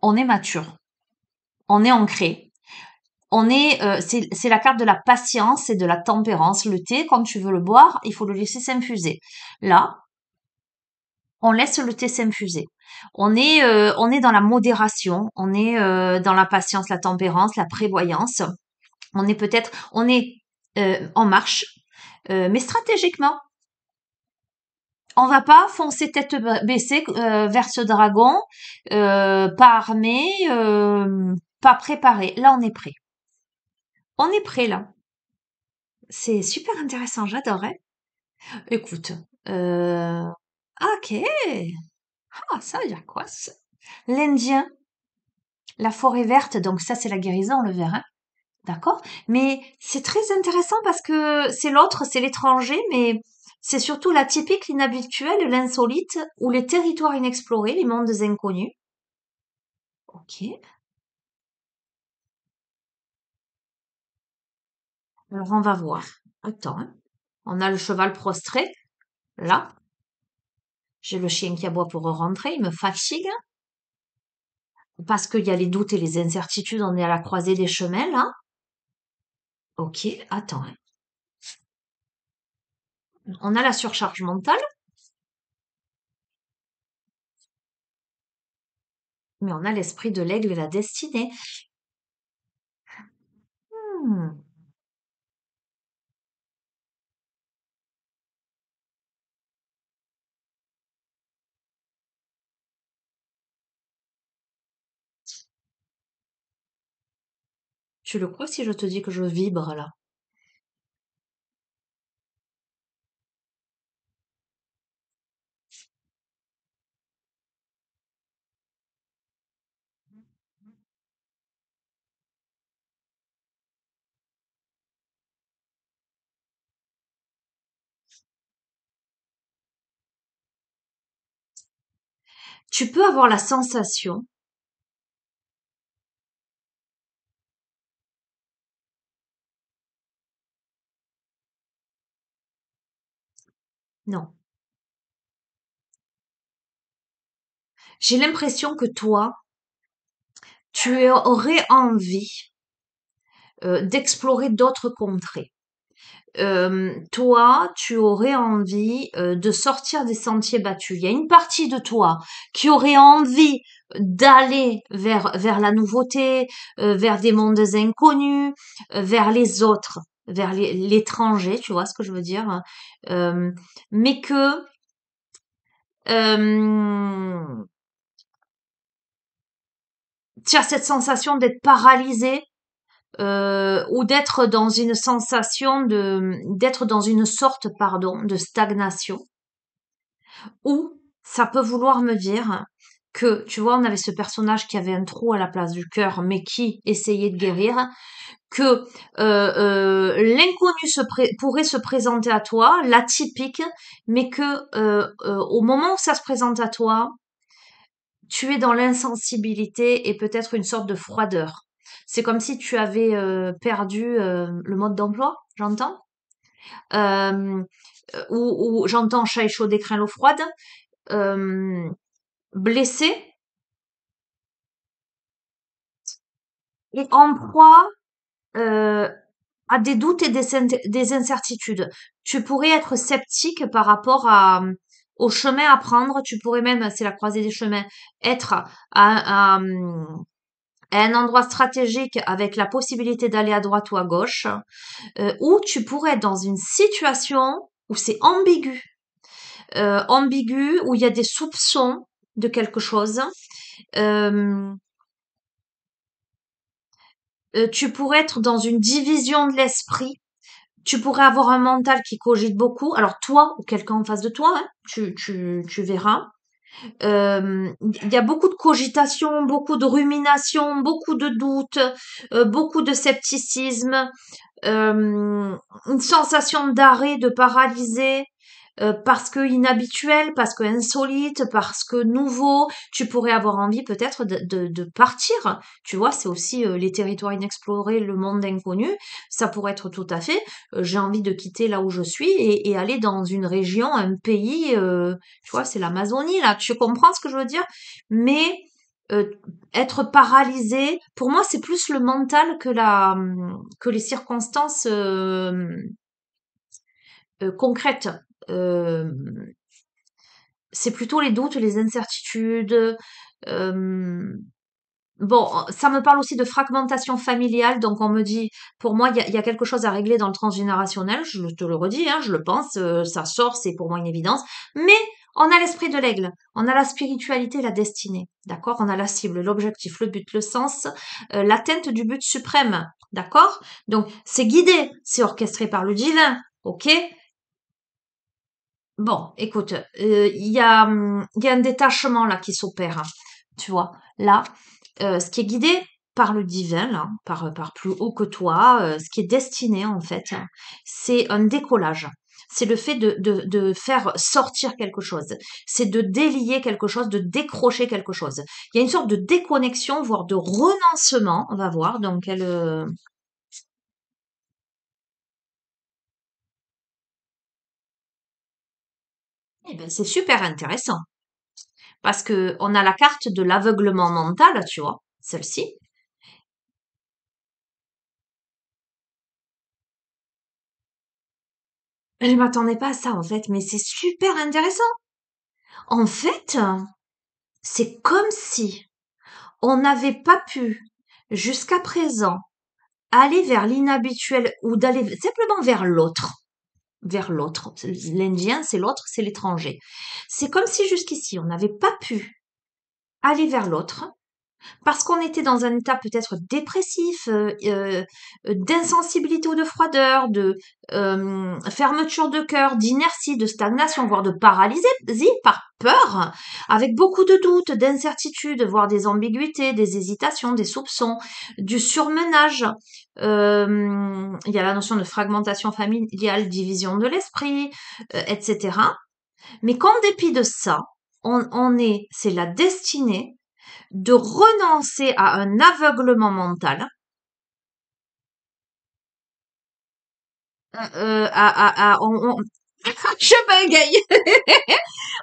On est mature. On est ancré. C'est la carte de la patience et de la tempérance. Le thé, quand tu veux le boire, il faut le laisser s'infuser. Là, on laisse le thé s'infuser. On est dans la modération, on est dans la patience, la tempérance, la prévoyance. On est en marche, mais stratégiquement. On va pas foncer tête baissée vers ce dragon, pas armé, pas préparé. Là, on est prêt. On est prêt là. C'est super intéressant, j'adorais. Écoute, euh, ok. Ah, ça veut dire quoi ça? L'Indien, la forêt verte, donc ça c'est la guérison, on le verra. D'accord? Mais c'est très intéressant parce que c'est l'autre, c'est l'étranger, mais c'est surtout l'atypique, l'inhabituel, l'insolite, ou les territoires inexplorés, les mondes inconnus. Ok. Alors on va voir. Attends, hein. On a le cheval prostré, là. J'ai le chien qui aboie pour rentrer, il me fatigue. Parce qu'il y a les doutes et les incertitudes, on est à la croisée des chemins, là. Ok, attends, hein. On a la surcharge mentale, mais on a l'esprit de l'aigle et la destinée. Hmm. Tu le crois si je te dis que je vibre là? tu peux avoir la sensation, non, j'ai l'impression que toi, tu aurais envie d'explorer d'autres contrées. Toi, tu aurais envie de sortir des sentiers battus. Il y a une partie de toi qui aurait envie d'aller vers la nouveauté, vers des mondes inconnus, vers les autres, vers l'étranger, tu vois ce que je veux dire, hein. Euh, mais que euh, tu as cette sensation d'être paralysé ou d'être dans une sensation d'être dans une sorte, pardon, de stagnation. Ou ça peut vouloir me dire que, tu vois, on avait ce personnage qui avait un trou à la place du cœur, mais qui essayait de guérir, que l'inconnu pourrait se présenter à toi, l'atypique, mais que au moment où ça se présente à toi, tu es dans l'insensibilité et peut-être une sorte de froideur. C'est comme si tu avais perdu le mode d'emploi, j'entends, euh, ou j'entends chat échaudé craint l'eau froide, euh, blessé et en proie euh, à des doutes et des incertitudes. Tu pourrais être sceptique par rapport au chemin à prendre. Tu pourrais même, c'est la croisée des chemins, être à un endroit stratégique avec la possibilité d'aller à droite ou à gauche, ou tu pourrais être dans une situation où c'est ambigu, ambigu, où il y a des soupçons de quelque chose. Euh, tu pourrais être dans une division de l'esprit. Tu pourrais avoir un mental qui cogite beaucoup. Alors toi ou quelqu'un en face de toi, hein, tu verras. Il y a beaucoup de cogitation, beaucoup de rumination, beaucoup de doutes, beaucoup de scepticisme, une sensation d'arrêt, de paralysé, parce que inhabituel, parce que insolite, parce que nouveau, tu pourrais avoir envie peut-être de partir. Tu vois, c'est aussi les territoires inexplorés, le monde inconnu. Ça pourrait être tout à fait, j'ai envie de quitter là où je suis et aller dans une région, un pays, tu vois, c'est l'Amazonie là. Tu comprends ce que je veux dire? Mais euh, être paralysé, pour moi, c'est plus le mental que les circonstances concrètes. Euh, c'est plutôt les doutes, les incertitudes. euh, Bon, ça me parle aussi de fragmentation familiale, donc on me dit, pour moi, il y a quelque chose à régler dans le transgénérationnel, je te le redis, hein, je le pense, ça sort, c'est pour moi une évidence, mais on a l'esprit de l'aigle, on a la spiritualité, la destinée, d'accord? On a la cible, l'objectif, le but, le sens, l'atteinte du but suprême, d'accord? Donc, c'est guidé, c'est orchestré par le divin, ok? Bon, écoute, il y a un détachement là qui s'opère, hein, tu vois. Là, ce qui est guidé par le divin, là, par plus haut que toi, ce qui est destiné en fait, hein, c'est un décollage. C'est le fait de faire sortir quelque chose. C'est de délier quelque chose, de décrocher quelque chose. Il y a une sorte de déconnexion, voire de renoncement. On va voir. Donc, eh ben, c'est super intéressant parce que on a la carte de l'aveuglement mental, tu vois, celle-ci. Je m'attendais pas à ça en fait, mais c'est super intéressant. En fait, c'est comme si on n'avait pas pu jusqu'à présent aller vers l'inhabituel ou d'aller simplement vers l'autre. Vers l'autre. L'Indien, c'est l'autre, c'est l'étranger. C'est comme si jusqu'ici, on n'avait pas pu aller vers l'autre parce qu'on était dans un état peut-être dépressif, d'insensibilité ou de froideur, de fermeture de cœur, d'inertie, de stagnation, voire de paralysie par peur, avec beaucoup de doutes, d'incertitudes, voire des ambiguïtés, des hésitations, des soupçons, du surmenage. Il y a la notion de fragmentation familiale, division de l'esprit, etc. Mais qu'en dépit de ça, c'est la destinée de renoncer à un aveuglement mental, je bégaye.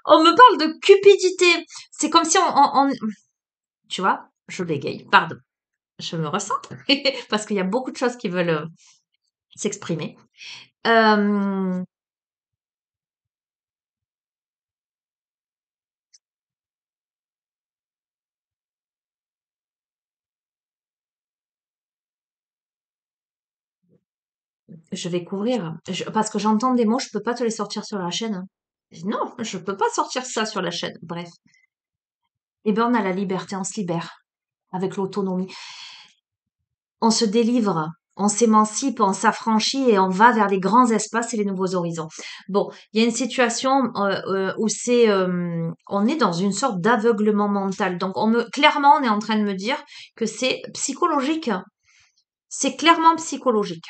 On me parle de cupidité. C'est comme si tu vois, je bégaye, pardon. Je me ressens parce qu'il y a beaucoup de choses qui veulent s'exprimer. Euh, je vais couvrir parce que j'entends des mots, je peux pas te les sortir sur la chaîne. Non, je peux pas sortir ça sur la chaîne. Bref. Eh ben, on a la liberté, on se libère avec l'autonomie. On se délivre, on s'émancipe, on s'affranchit et on va vers les grands espaces et les nouveaux horizons. Bon, il y a une situation où on est dans une sorte d'aveuglement mental. Donc, clairement, on est en train de me dire que c'est psychologique. C'est clairement psychologique.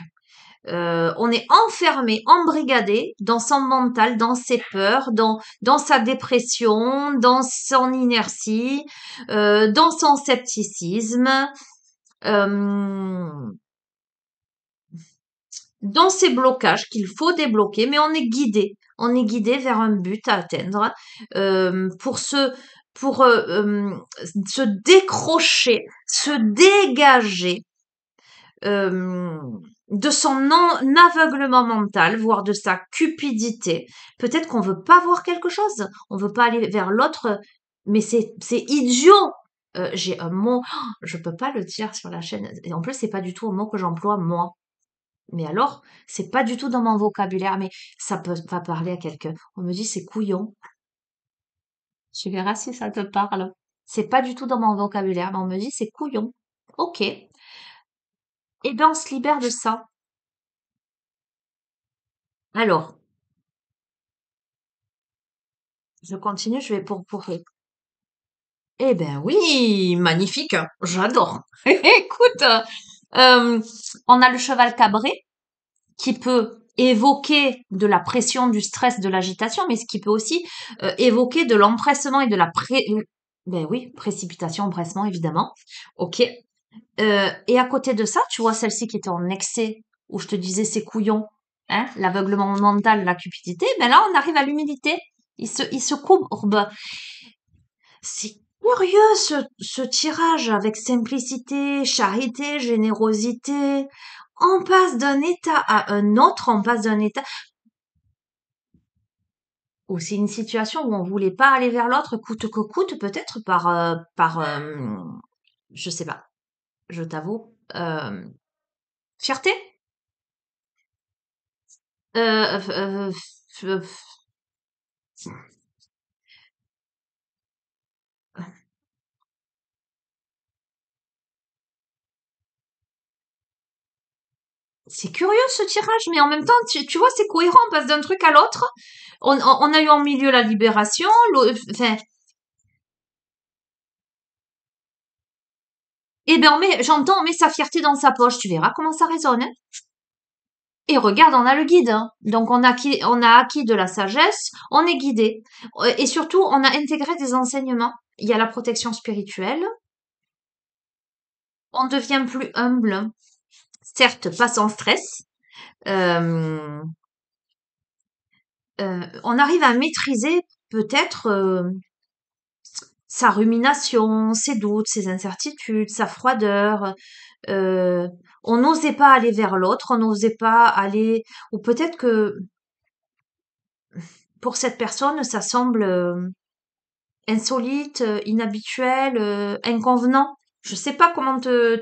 On est enfermé, embrigadé dans son mental, dans ses peurs, dans sa dépression, dans son inertie, dans son scepticisme, euh, dans ces blocages qu'il faut débloquer, mais on est guidé. On est guidé vers un but à atteindre pour se décrocher, se dégager euh, de son aveuglement mental, voire de sa cupidité. Peut-être qu'on veut pas voir quelque chose, on veut pas aller vers l'autre, mais c'est idiot. J'ai un mot, je peux pas le dire sur la chaîne. Et en plus, c'est pas du tout un mot que j'emploie moi. Mais alors, c'est pas du tout dans mon vocabulaire, mais ça peut pas parler à quelqu'un. On me dit c'est couillon. Tu verras si ça te parle. C'est pas du tout dans mon vocabulaire, mais on me dit c'est couillon. Ok. Eh ben, on se libère de ça. Alors, je continue, je vais pour. Eh ben oui, magnifique, j'adore. Écoute, euh, on a le cheval cabré qui peut évoquer de la pression, du stress, de l'agitation, mais ce qui peut aussi évoquer de l'empressement et de ben oui, précipitation, empressement, évidemment. Ok. Et à côté de ça, tu vois celle-ci qui était en excès, où je te disais c'est couillon, hein, l'aveuglement mental, la cupidité, ben là on arrive à l'humilité. Il se courbe. C'est curieux ce tirage avec simplicité, charité, générosité. On passe d'un état à un autre, on passe d'un état. Ou c'est une situation où on voulait pas aller vers l'autre coûte que coûte, peut-être je sais pas, je t'avoue, fierté? Euh, euh, euh, c'est curieux ce tirage, mais en même temps, tu vois, c'est cohérent, on passe d'un truc à l'autre. On a eu en milieu la libération, enfin, eh ben, j'entends, on met sa fierté dans sa poche, tu verras comment ça résonne, hein. Et regarde, on a le guide, hein. Donc on a acquis de la sagesse, on est guidé. Et surtout, on a intégré des enseignements. Il y a la protection spirituelle, on devient plus humble, certes pas sans stress. Euh, on arrive à maîtriser peut-être sa rumination, ses doutes, ses incertitudes, sa froideur. Euh, on n'osait pas aller vers l'autre, on n'osait pas aller, ou peut-être que pour cette personne, ça semble insolite, inhabituel, inconvenant. Je sais pas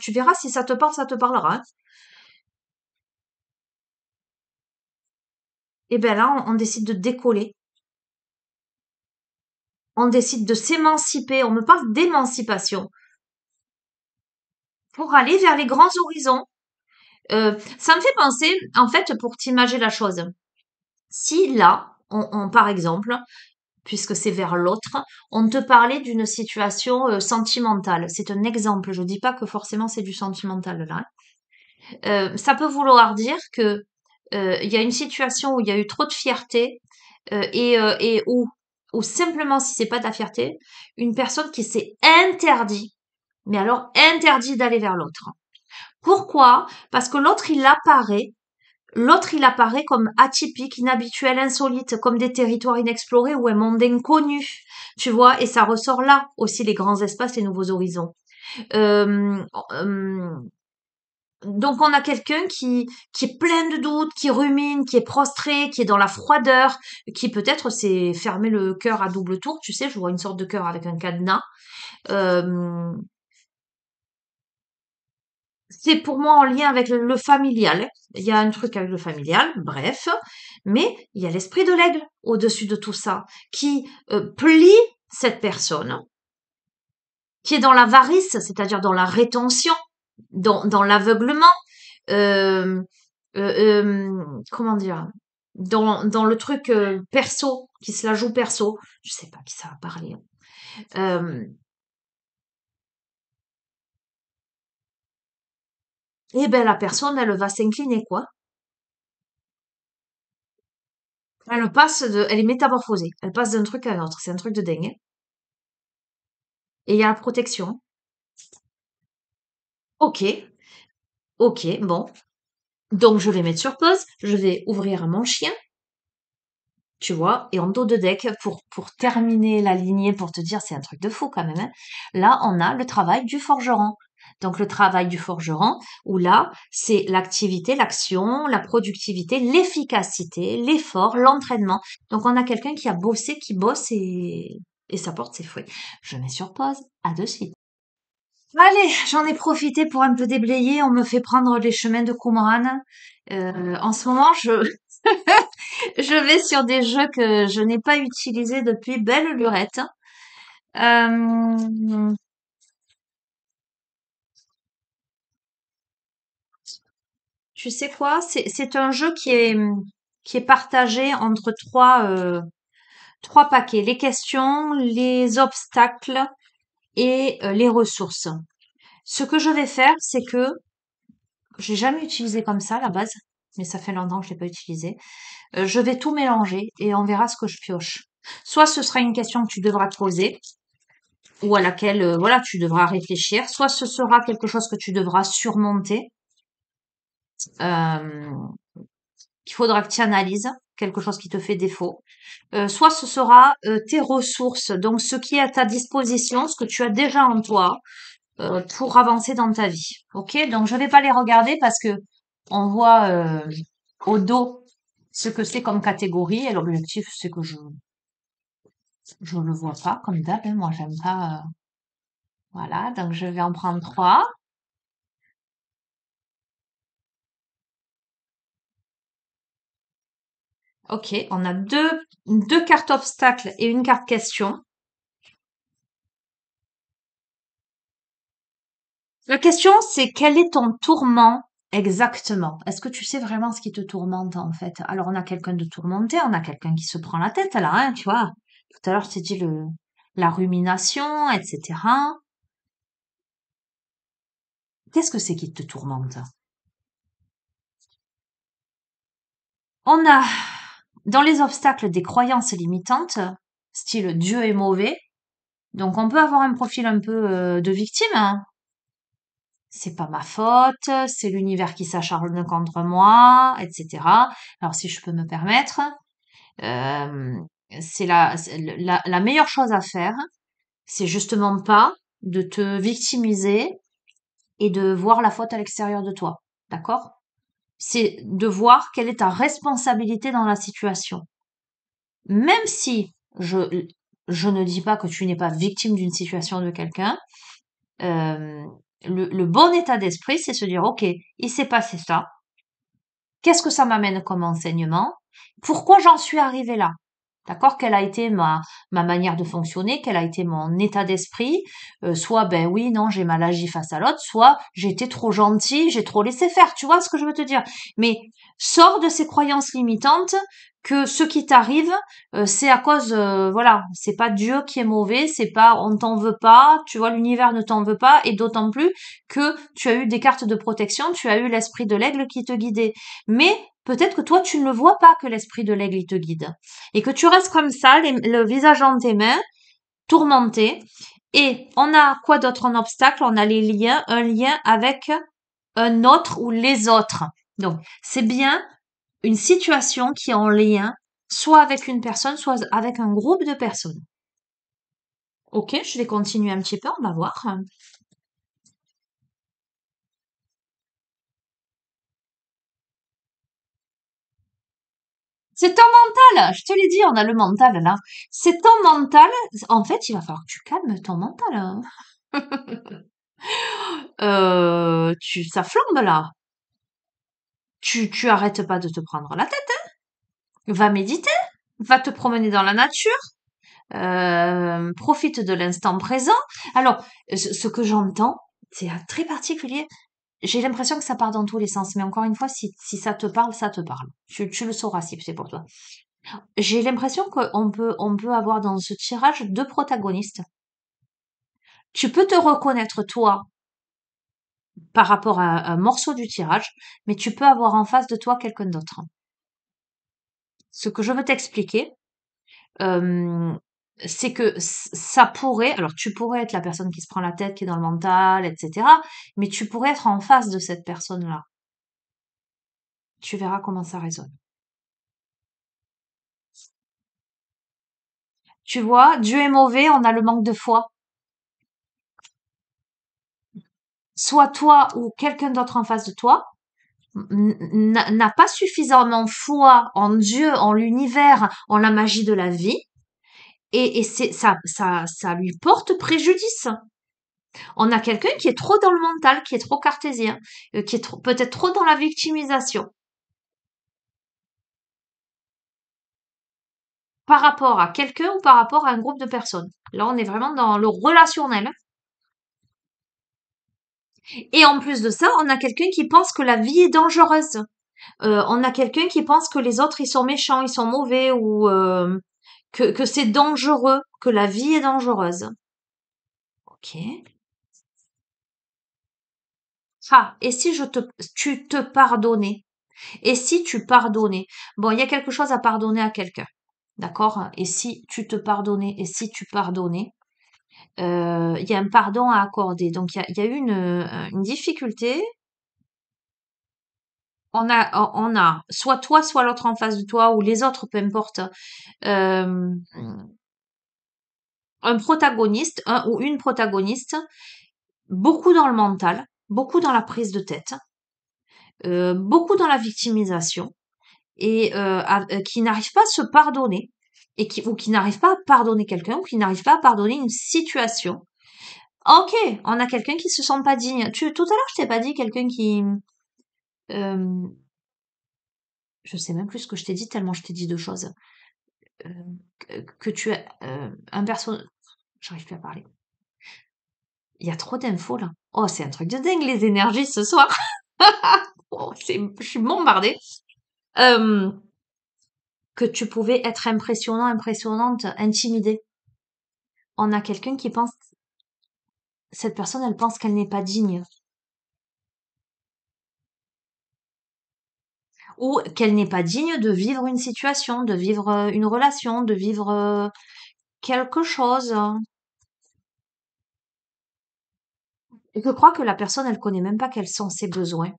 tu verras si ça te parle, ça te parlera, hein. Et ben là, on décide de décoller, on décide de s'émanciper, on me parle d'émancipation pour aller vers les grands horizons. Ça me fait penser, en fait, pour t'imager la chose, si là, par exemple, puisque c'est vers l'autre, on te parlait d'une situation sentimentale. C'est un exemple. Je dis pas que forcément c'est du sentimental là, hein. Ça peut vouloir dire que il y a une situation où il y a eu trop de fierté et où ou simplement si c'est pas de la fierté, une personne qui s'est interdit, mais alors interdit d'aller vers l'autre. Pourquoi? Parce que l'autre il apparaît comme atypique, inhabituel, insolite, comme des territoires inexplorés ou un monde inconnu, tu vois, et ça ressort là aussi les grands espaces, les nouveaux horizons. Euh, euh, donc on a quelqu'un qui est plein de doutes, qui rumine, qui est prostré, qui est dans la froideur, qui peut-être s'est fermé le cœur à double tour, tu sais, je vois une sorte de cœur avec un cadenas. Euh, c'est pour moi en lien avec le familial. Il y a un truc avec le familial, bref, mais il y a l'esprit de l'aigle au-dessus de tout ça, qui plie cette personne, qui est dans l'avarice, c'est-à-dire dans la rétention, dans l'aveuglement, euh, comment dire, dans le truc perso, qui se la joue perso. Je sais pas qui ça va parler. Euh, et ben la personne, elle va s'incliner, quoi. Elle est métamorphosée. Elle passe d'un truc à un autre. C'est un truc de dingue, hein. Et il y a la protection. Ok, ok, bon. Donc je vais mettre sur pause. Je vais ouvrir mon chien, tu vois, et en dos de deck pour terminer la lignée, pour te dire, c'est un truc de fou quand même, hein. Là, on a le travail du forgeron. Donc le travail du forgeron, où là, c'est l'activité, l'action, la productivité, l'efficacité, l'effort, l'entraînement. Donc on a quelqu'un qui a bossé, qui bosse et ça porte ses fruits. Je mets sur pause. À de suite. Allez, j'en ai profité pour un peu déblayer. On me fait prendre les chemins de Qumran. En ce moment, je vais sur des jeux que je n'ai pas utilisés depuis belle lurette. Euh, Tu sais quoi? C'est un jeu qui est partagé entre trois paquets. Les questions, les obstacles et les ressources. Ce que je vais faire, c'est que j'ai jamais utilisé comme ça à la base, mais ça fait longtemps que je l'ai pas utilisé. Je vais tout mélanger et on verra ce que je pioche. Soit ce sera une question que tu devras te poser ou à laquelle voilà tu devras réfléchir. Soit ce sera quelque chose que tu devras surmonter. Euh, qu'il faudra que tu analyses, quelque chose qui te fait défaut. Soit ce sera tes ressources, donc ce qui est à ta disposition, ce que tu as déjà en toi pour avancer dans ta vie. Ok, donc je vais pas les regarder parce que on voit au dos ce que c'est comme catégorie et l'objectif c'est que je le vois pas comme d'hab, hein. Moi j'aime pas. Voilà, donc je vais en prendre trois. Ok, on a deux cartes obstacles et une carte question. La question, c'est quel est ton tourment exactement? Est-ce que tu sais vraiment ce qui te tourmente en fait? Alors, on a quelqu'un de tourmenté, on a quelqu'un qui se prend la tête là, hein, tu vois. Tout à l'heure, je t'ai dit la rumination, etc. Qu'est-ce que c'est qui te tourmente? On a dans les obstacles des croyances limitantes, style Dieu est mauvais. Donc, on peut avoir un profil un peu de victime, hein. C'est pas ma faute, c'est l'univers qui s'acharne contre moi, etc. Alors, si je peux me permettre, euh, c'est la meilleure chose à faire, c'est justement pas de te victimiser et de voir la faute à l'extérieur de toi. D'accord? C'est de voir quelle est ta responsabilité dans la situation. Même si je ne dis pas que tu n'es pas victime d'une situation de quelqu'un, euh, le bon état d'esprit, c'est se dire, OK, il s'est passé ça. Qu'est-ce que ça m'amène comme enseignement? Pourquoi j'en suis arrivée là? D'accord? Quelle a été ma manière de fonctionner? Quel a été mon état d'esprit? Soit, ben oui, non, j'ai mal agi face à l'autre, soit j'ai été trop gentil, j'ai trop laissé faire. Tu vois ce que je veux te dire? Mais sors de ces croyances limitantes que ce qui t'arrive, c'est à cause, voilà, c'est pas Dieu qui est mauvais, c'est pas on t'en veut pas, tu vois, l'univers ne t'en veut pas, et d'autant plus que tu as eu des cartes de protection, tu as eu l'esprit de l'aigle qui te guidait. Mais Peut-être que toi, tu ne le vois pas que l'esprit de l'aigle, il te guide. Et que tu restes comme ça, le visage dans tes mains, tourmenté. Et on a quoi d'autre en obstacle? On a les liens, un lien avec un autre ou les autres. Donc, c'est bien une situation qui est en lien, soit avec une personne, soit avec un groupe de personnes. Ok, je vais continuer un petit peu, on va voir. C'est ton mental, je te l'ai dit, on a le mental là. C'est ton mental. En fait, il va falloir que tu calmes ton mental, hein. Ça flambe là. Tu arrêtes pas de te prendre la tête. Va méditer, va te promener dans la nature, profite de l'instant présent. Alors, ce que j'entends, c'est très particulier. J'ai l'impression que ça part dans tous les sens, mais encore une fois, si ça te parle, ça te parle. Tu le sauras si c'est pour toi. J'ai l'impression qu'on peut avoir dans ce tirage deux protagonistes. Tu peux te reconnaître toi par rapport à un morceau du tirage, mais tu peux avoir en face de toi quelqu'un d'autre. Ce que je veux t'expliquer, euh, c'est que ça pourrait, alors tu pourrais être la personne qui se prend la tête, qui est dans le mental, etc., mais tu pourrais être en face de cette personne-là. Tu verras comment ça résonne. Tu vois, Dieu est mauvais, on a le manque de foi. Soit toi ou quelqu'un d'autre en face de toi n'a pas suffisamment foi en Dieu, en l'univers, en la magie de la vie, et ça lui porte préjudice. On a quelqu'un qui est trop dans le mental, qui est trop cartésien, qui est peut-être trop dans la victimisation par rapport à quelqu'un ou par rapport à un groupe de personnes. Là, on est vraiment dans le relationnel. Et en plus de ça, on a quelqu'un qui pense que la vie est dangereuse. On a quelqu'un qui pense que les autres, ils sont méchants, ils sont mauvais, ou que c'est dangereux, que la vie est dangereuse. Ok. Ah, et si tu te pardonnais? Et si tu pardonnais? Bon, il y a quelque chose à pardonner à quelqu'un. D'accord? Et si tu te pardonnais? Et si tu pardonnais? Il y a un pardon à accorder. Donc, il y a eu une difficulté. On a soit toi, soit l'autre en face de toi, ou les autres, peu importe, euh, un protagoniste, un ou une protagoniste, beaucoup dans le mental, beaucoup dans la prise de tête, beaucoup dans la victimisation, et qui n'arrive pas à se pardonner, ou qui n'arrive pas à pardonner quelqu'un, ou qui n'arrive pas à pardonner une situation. Ok, on a quelqu'un qui se sent pas digne. Tout à l'heure, je t'ai pas dit quelqu'un qui... euh, je sais même plus ce que je t'ai dit, tellement je t'ai dit deux choses. Euh, que tu as un personnage... J'arrive plus à parler. Il y a trop d'infos là. Oh, c'est un truc de dingue, les énergies ce soir. Oh, je suis bombardée. Euh, que tu pouvais être impressionnant, impressionnante, intimidée. On a quelqu'un qui pense, cette personne, elle pense qu'elle n'est pas digne. Ou qu'elle n'est pas digne de vivre une situation, de vivre une relation, de vivre quelque chose. Et je crois que la personne, elle connaît même pas quels sont ses besoins.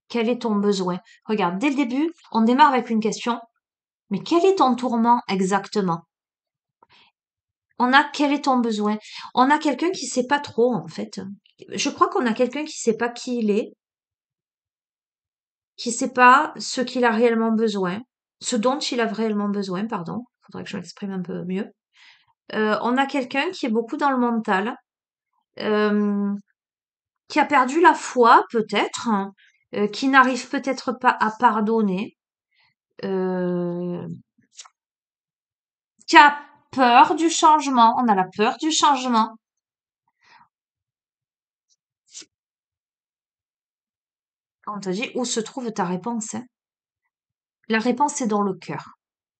Quel est ton besoin? Regarde, dès le début, on démarre avec une question. Mais quel est ton tourment exactement? On a quel est ton besoin? On a quelqu'un qui sait pas trop, en fait. Je crois qu'on a quelqu'un qui sait pas qui il est, qui sait pas ce qu'il a réellement besoin, ce dont il a réellement besoin, pardon. Faudrait que je m'exprime un peu mieux. On a quelqu'un qui est beaucoup dans le mental, euh, qui a perdu la foi, peut-être, hein, qui n'arrive peut-être pas à pardonner, euh, qui a peur du changement. On a la peur du changement. On te dit où se trouve ta réponse, hein. La réponse, c'est dans le cœur.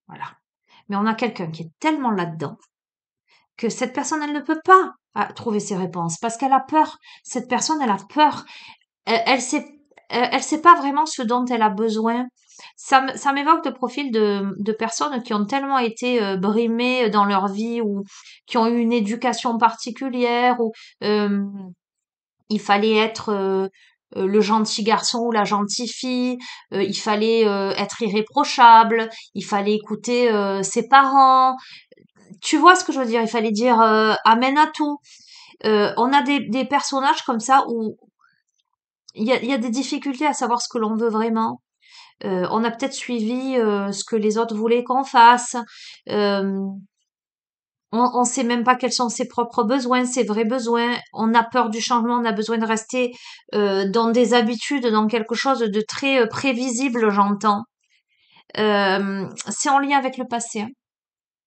Voilà. Mais on a quelqu'un qui est tellement là-dedans que cette personne, elle ne peut pas trouver ses réponses parce qu'elle a peur. Cette personne, elle a peur. Elle sait pas vraiment ce dont elle a besoin. Ça m'évoque de profils de personnes qui ont tellement été brimées dans leur vie ou qui ont eu une éducation particulière ou euh, il fallait être le gentil garçon ou la gentille fille, il fallait être irréprochable, il fallait écouter ses parents. Tu vois ce que je veux dire? Il fallait dire amen à tout. On a des personnages comme ça où il y a des difficultés à savoir ce que l'on veut vraiment. On a peut-être suivi ce que les autres voulaient qu'on fasse. Euh, on sait même pas quels sont ses propres besoins, ses vrais besoins. On a peur du changement, on a besoin de rester dans des habitudes, dans quelque chose de très prévisible, j'entends. C'est en lien avec le passé, hein,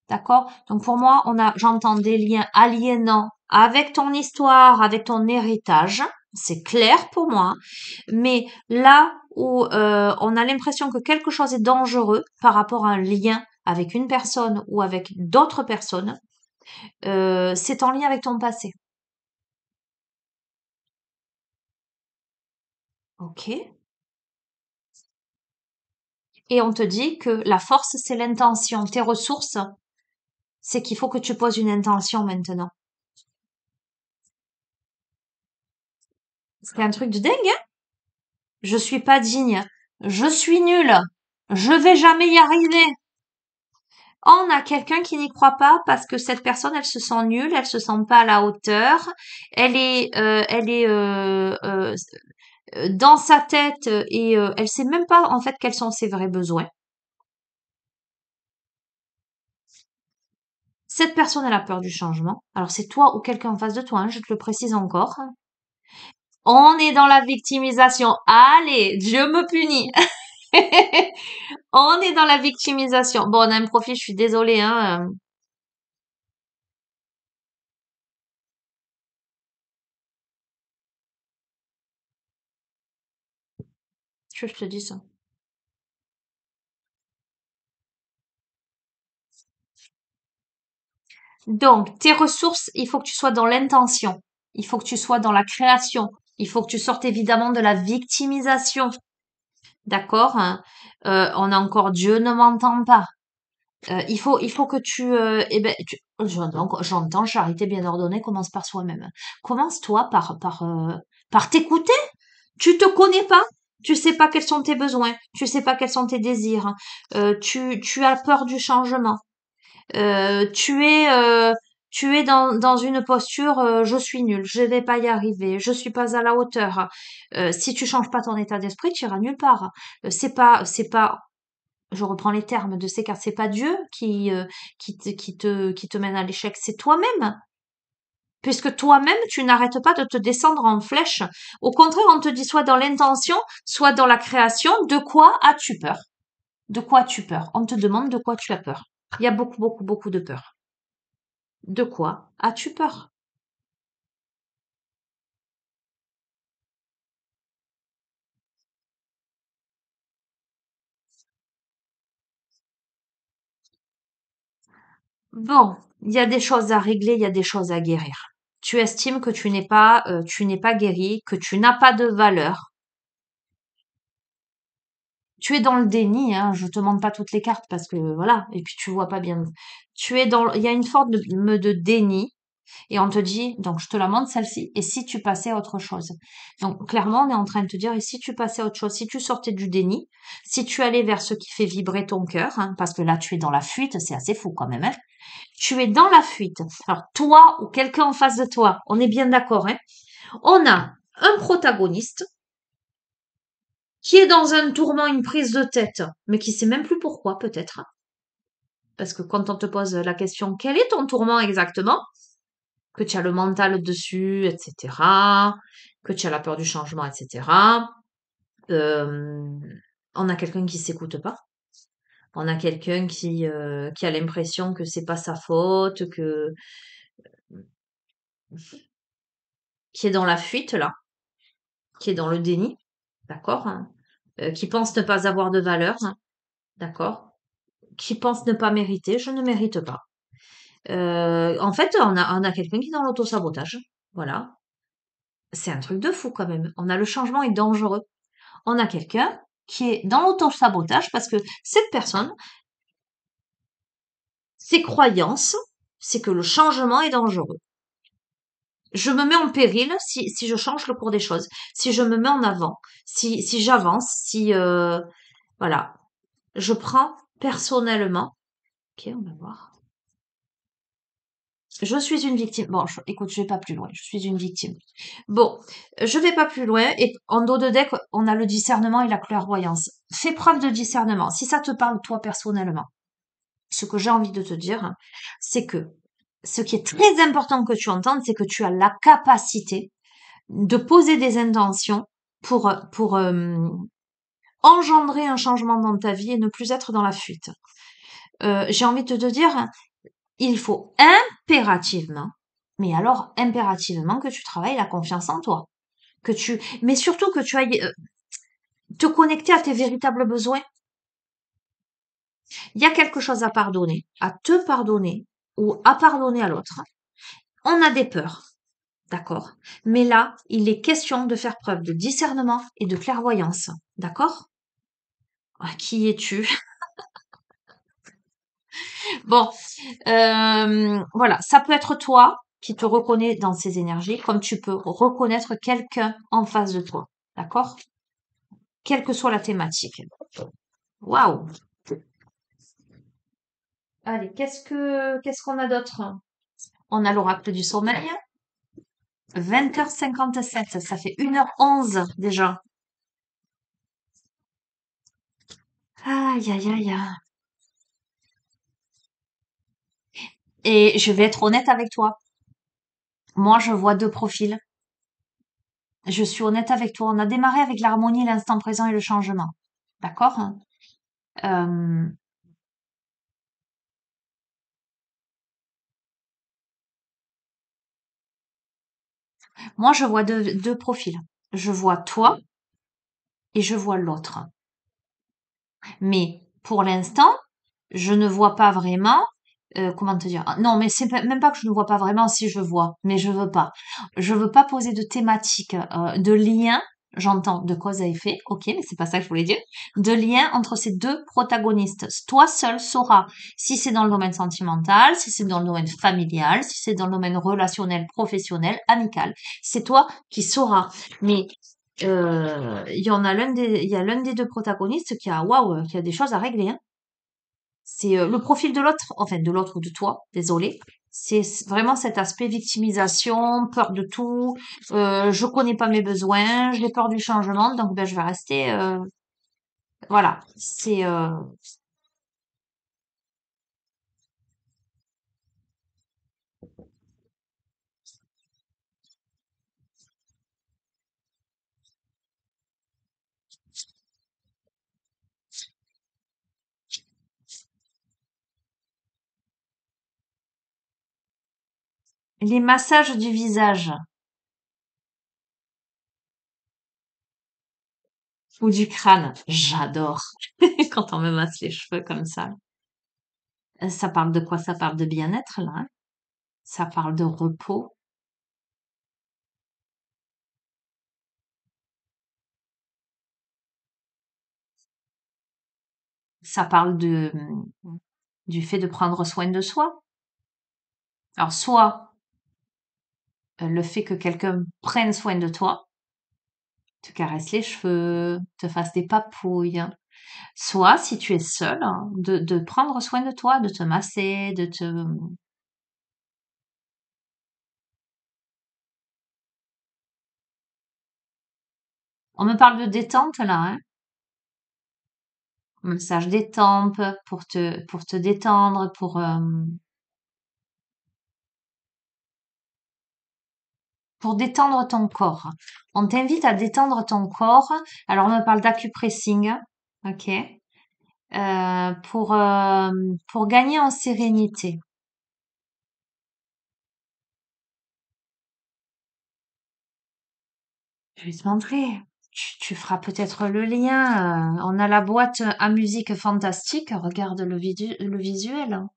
d'accord? Donc pour moi, j'entends des liens aliénants avec ton histoire, avec ton héritage. C'est clair pour moi. Mais là où on a l'impression que quelque chose est dangereux par rapport à un lien avec une personne ou avec d'autres personnes, c'est en lien avec ton passé. Ok. Et on te dit que la force, c'est l'intention. Tes ressources, c'est qu'il faut que tu poses une intention maintenant. C'est un truc de dingue, hein? Je suis pas digne. Je suis nulle. Je vais jamais y arriver. On a quelqu'un qui n'y croit pas parce que cette personne, elle se sent nulle, elle se sent pas à la hauteur, elle est dans sa tête et elle sait même pas en fait quels sont ses vrais besoins. Cette personne, elle a peur du changement. Alors c'est toi ou quelqu'un en face de toi, hein, je te le précise encore. On est dans la victimisation. Allez, Dieu me punit. On est dans la victimisation. Bon, on a un profil, je suis désolée, hein. Je te dis ça. Donc, tes ressources, il faut que tu sois dans l'intention. Il faut que tu sois dans la création. Il faut que tu sortes évidemment de la victimisation. D'accord? Hein. On a encore Dieu ne m'entend pas. Il faut que j'entends, charité bien ordonnée commence par soi-même. Commence toi par t'écouter. Tu te connais pas. Tu sais pas quels sont tes besoins. Tu sais pas quels sont tes désirs. Tu as peur du changement. Euh, tu es, euh, tu es dans une posture, je suis nul, je vais pas y arriver, je suis pas à la hauteur. Si tu changes pas ton état d'esprit, tu iras nulle part. C'est pas, je reprends les termes de ces cartes, c'est pas Dieu qui te mène à l'échec, c'est toi-même. Puisque toi-même, tu n'arrêtes pas de te descendre en flèche. Au contraire, on te dit soit dans l'intention, soit dans la création. De quoi as-tu peur? De quoi as-tu peur? On te demande de quoi tu as peur. Il y a beaucoup, beaucoup, beaucoup de peur. De quoi as-tu peur? Bon, il y a des choses à régler, il y a des choses à guérir. Tu estimes que tu n'es pas guéri, que tu n'as pas de valeur. Tu es dans le déni, hein, je te montre pas toutes les cartes parce que voilà, et puis tu vois pas bien. Il y a une forme de déni. Et on te dit, donc je te la montre celle-ci, et si tu passais à autre chose? Donc clairement, on est en train de te dire, et si tu passais à autre chose, si tu sortais du déni, si tu allais vers ce qui fait vibrer ton cœur, hein, parce que là tu es dans la fuite, c'est assez fou quand même, hein. Tu es dans la fuite. Alors toi ou quelqu'un en face de toi, on est bien d'accord, hein. On a un protagoniste qui est dans un tourment, une prise de tête, mais qui sait même plus pourquoi peut-être. Parce que quand on te pose la question, quel est ton tourment exactement? Que tu as le mental dessus, etc., que tu as la peur du changement, etc. Euh, on a quelqu'un qui s'écoute pas. On a quelqu'un qui a l'impression que c'est pas sa faute, qui est dans la fuite là, qui est dans le déni, d'accord, hein, qui pense ne pas avoir de valeur, hein, d'accord, qui pense ne pas mériter, je ne mérite pas. En fait, on a quelqu'un qui est dans l'autosabotage, voilà. C'est un truc de fou quand même. On a le changement est dangereux. On a quelqu'un qui est dans l'auto-sabotage parce que cette personne, ses croyances, c'est que le changement est dangereux. Je me mets en péril si je change le cours des choses, si je me mets en avant, si j'avance, si voilà, je prends personnellement. Ok, on va voir. Je suis une victime. Bon, écoute, je vais pas plus loin. Je suis une victime. Bon, je vais pas plus loin. Et en dos de deck, on a le discernement et la clairvoyance. Fais preuve de discernement. Si ça te parle, toi, personnellement, ce que j'ai envie de te dire, c'est que ce qui est très important que tu entendes, c'est que tu as la capacité de poser des intentions pour engendrer un changement dans ta vie et ne plus être dans la fuite. J'ai envie de te dire, il faut impérativement, mais alors impérativement que tu travailles la confiance en toi, mais surtout que tu ailles te connecter à tes véritables besoins. Il y a quelque chose à pardonner, à te pardonner ou à pardonner à l'autre. On a des peurs, d'accord? Mais là, il est question de faire preuve de discernement et de clairvoyance, d'accord? Ah, qui es-tu? Bon, voilà, ça peut être toi qui te reconnais dans ces énergies, comme tu peux reconnaître quelqu'un en face de toi, d'accord? Quelle que soit la thématique. Waouh! Allez, qu'est-ce qu'on a d'autre? On a l'oracle du sommeil. 20h57, ça fait 1h11 déjà. Aïe, aïe, aïe. Et je vais être honnête avec toi. Moi, je vois deux profils. Je suis honnête avec toi. On a démarré avec l'harmonie, l'instant présent et le changement. D'accord? Euh, Moi, je vois deux profils. Je vois toi et je vois l'autre. Mais pour l'instant, je ne vois pas vraiment. Comment te dire? Non, mais même pas que je ne vois pas vraiment. Si je vois, mais je veux pas. Je veux pas poser de thématique, de lien. J'entends de cause à effet, ok, mais c'est pas ça que je voulais dire. De lien entre ces deux protagonistes. Toi seul sauras si c'est dans le domaine sentimental, si c'est dans le domaine familial, si c'est dans le domaine relationnel, professionnel, amical. C'est toi qui sauras. Mais il y a l'un des deux protagonistes qui a, waouh, qui a des choses à régler, hein. C'est le profil de l'autre, enfin de l'autre ou de toi, désolé. C'est vraiment cet aspect victimisation, peur de tout. Je connais pas mes besoins, j'ai peur du changement, donc ben je vais rester. Voilà, c'est les massages du visage ou du crâne. J'adore quand on me masse les cheveux comme ça. Ça parle de quoi? Ça parle de bien-être là, hein. Ça parle de repos. Ça parle du fait de prendre soin de soi. Alors, soit le fait que quelqu'un prenne soin de toi, te caresse les cheveux, te fasse des papouilles, soit si tu es seul, hein, de prendre soin de toi, de te masser, de te... On me parle de détente là, hein? Massage des tempes pour te détendre, pour détendre ton corps. On t'invite à détendre ton corps. Alors, on me parle d'acupressing, ok? Euh, pour, euh, pour gagner en sérénité. Je vais te montrer. Tu feras peut-être le lien. On a la boîte à musique fantastique. Regarde le visuel, hein,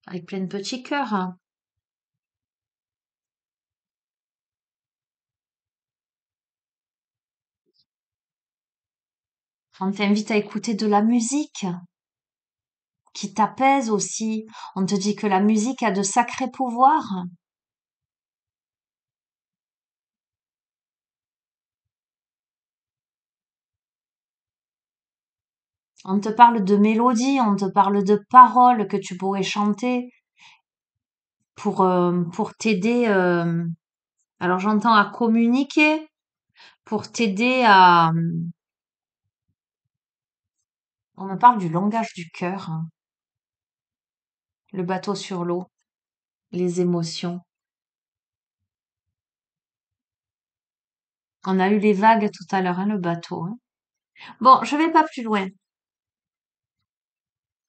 avec plein de petits cœurs, hein. On t'invite à écouter de la musique qui t'apaise aussi. On te dit que la musique a de sacrés pouvoirs. On te parle de mélodies, on te parle de paroles que tu pourrais chanter pour t'aider. Alors j'entends à communiquer, pour t'aider à. On me parle du langage du cœur, hein, le bateau sur l'eau, les émotions. On a eu les vagues tout à l'heure, hein, le bateau, hein. Bon, je vais pas plus loin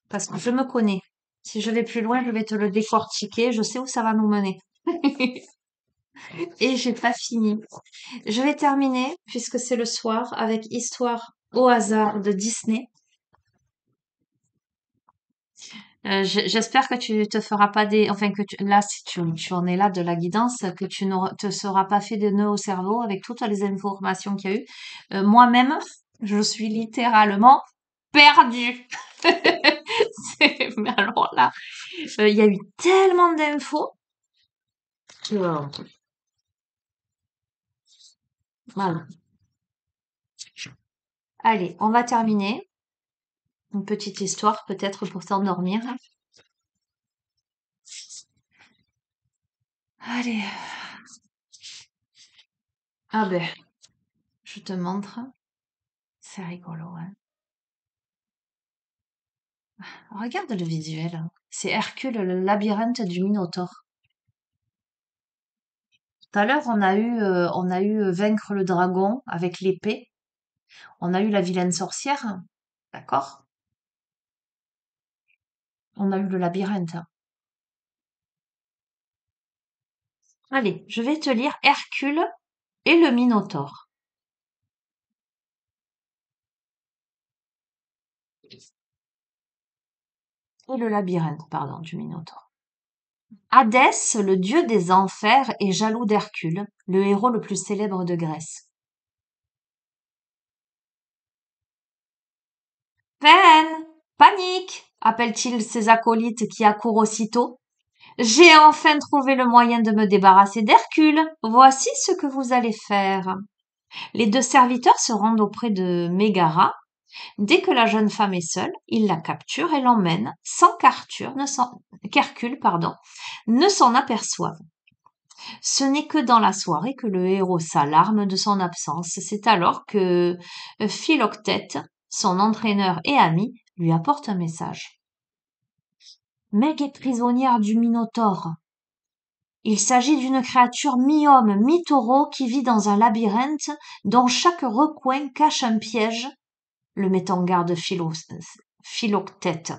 parce que je me connais. Si je vais plus loin, je vais te le décortiquer. Je sais où ça va nous mener. Et j'ai pas fini. Je vais terminer, puisque c'est le soir, avec Histoire au hasard de Disney. J'espère que tu te feras pas enfin que là, si tu en es là de la guidance, que tu ne te seras pas fait de nœuds au cerveau avec toutes les informations qu'il y a eu. Moi-même, je suis littéralement perdue. Mais alors là, il y a eu tellement d'infos. que- Voilà. Allez, on va terminer. Une petite histoire peut-être pour t'endormir. Allez. Ah ben, je te montre. C'est rigolo, hein. Regarde le visuel. C'est Hercule, le labyrinthe du Minotaure. Tout à l'heure, on a eu vaincre le dragon avec l'épée. On a eu la vilaine sorcière. D'accord? On a eu le labyrinthe. Allez, je vais te lire Hercule et le Minotaure. Et le labyrinthe, pardon, du Minotaure. Hadès, le dieu des enfers, est jaloux d'Hercule, le héros le plus célèbre de Grèce. Peine! Panique! Appelle-t-il ses acolytes qui accourent aussitôt. J'ai enfin trouvé le moyen de me débarrasser d'Hercule. Voici ce que vous allez faire. Les deux serviteurs se rendent auprès de Mégara. Dès que la jeune femme est seule, ils la capturent et l'emmènent sans qu'Hercule, ne s'en aperçoive. Ce n'est que dans la soirée que le héros s'alarme de son absence. C'est alors que Philoctète, son entraîneur et ami, lui apporte un message. Meg est prisonnière du Minotaure. Il s'agit d'une créature mi-homme, mi-taureau qui vit dans un labyrinthe dont chaque recoin cache un piège, le met en garde Philoctète.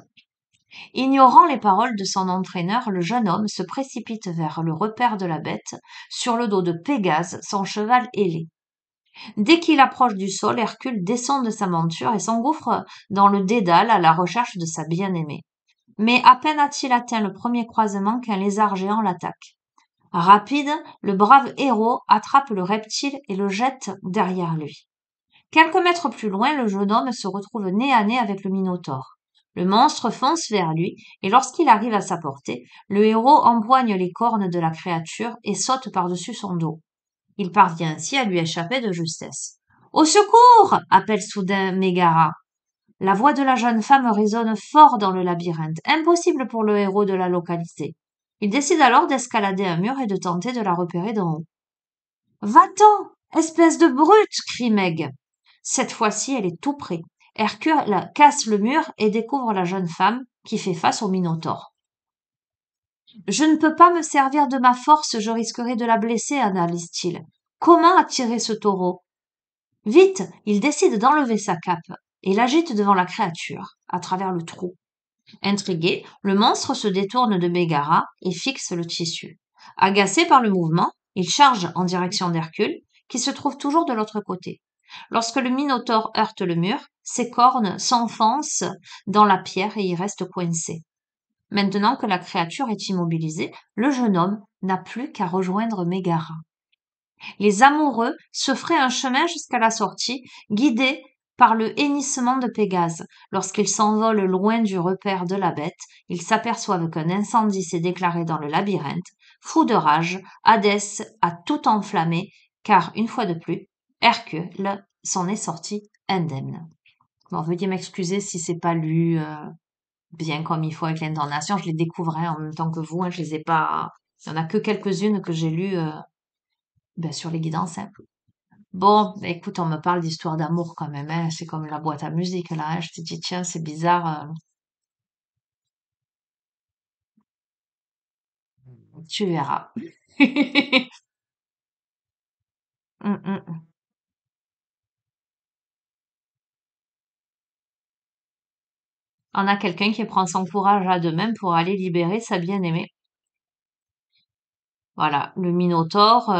Ignorant les paroles de son entraîneur, le jeune homme se précipite vers le repère de la bête, sur le dos de Pégase, son cheval ailé. Dès qu'il approche du sol, Hercule descend de sa monture et s'engouffre dans le dédale à la recherche de sa bien-aimée. Mais à peine a-t-il atteint le premier croisement qu'un lézard géant l'attaque. Rapide, le brave héros attrape le reptile et le jette derrière lui. Quelques mètres plus loin, le jeune homme se retrouve nez à nez avec le Minotaure. Le monstre fonce vers lui, et lorsqu'il arrive à sa portée, le héros empoigne les cornes de la créature et saute par-dessus son dos. Il parvient ainsi à lui échapper de justesse. Au secours! Appelle soudain Mégara. La voix de la jeune femme résonne fort dans le labyrinthe. Impossible pour le héros de la localiser. Il décide alors d'escalader un mur et de tenter de la repérer d'en haut. Va-t'en, espèce de brute! Crie Meg. Cette fois-ci, elle est tout près. Hercule casse le mur et découvre la jeune femme qui fait face au Minotaure. Je ne peux pas me servir de ma force, je risquerais de la blesser, analyse-t-il. Comment attirer ce taureau? Vite, il décide d'enlever sa cape et l'agite devant la créature, à travers le trou. Intrigué, le monstre se détourne de Mégara et fixe le tissu. Agacé par le mouvement, il charge en direction d'Hercule, qui se trouve toujours de l'autre côté. Lorsque le Minotaure heurte le mur, ses cornes s'enfoncent dans la pierre et y restent coincées. Maintenant que la créature est immobilisée, le jeune homme n'a plus qu'à rejoindre Mégara. Les amoureux se feraient un chemin jusqu'à la sortie, guidés par le hennissement de Pégase. Lorsqu'ils s'envolent loin du repère de la bête, ils s'aperçoivent qu'un incendie s'est déclaré dans le labyrinthe. Fou de rage, Hadès a tout enflammé, car, une fois de plus, Hercule s'en est sorti indemne. Bon, veuillez m'excuser si c'est pas lu bien comme il faut avec l'intonation. Je les découvrais en même temps que vous. Hein, je les ai pas. Il y en a que quelques-unes que j'ai lues sur les guides simples. Bon, bah, écoute, on me parle d'histoire d'amour quand même. Hein. C'est comme la boîte à musique là. Hein. Je te dis tiens, c'est bizarre. Tu verras. Mm, mm. On a quelqu'un qui prend son courage à deux mains pour aller libérer sa bien-aimée. Voilà, le Minotaure,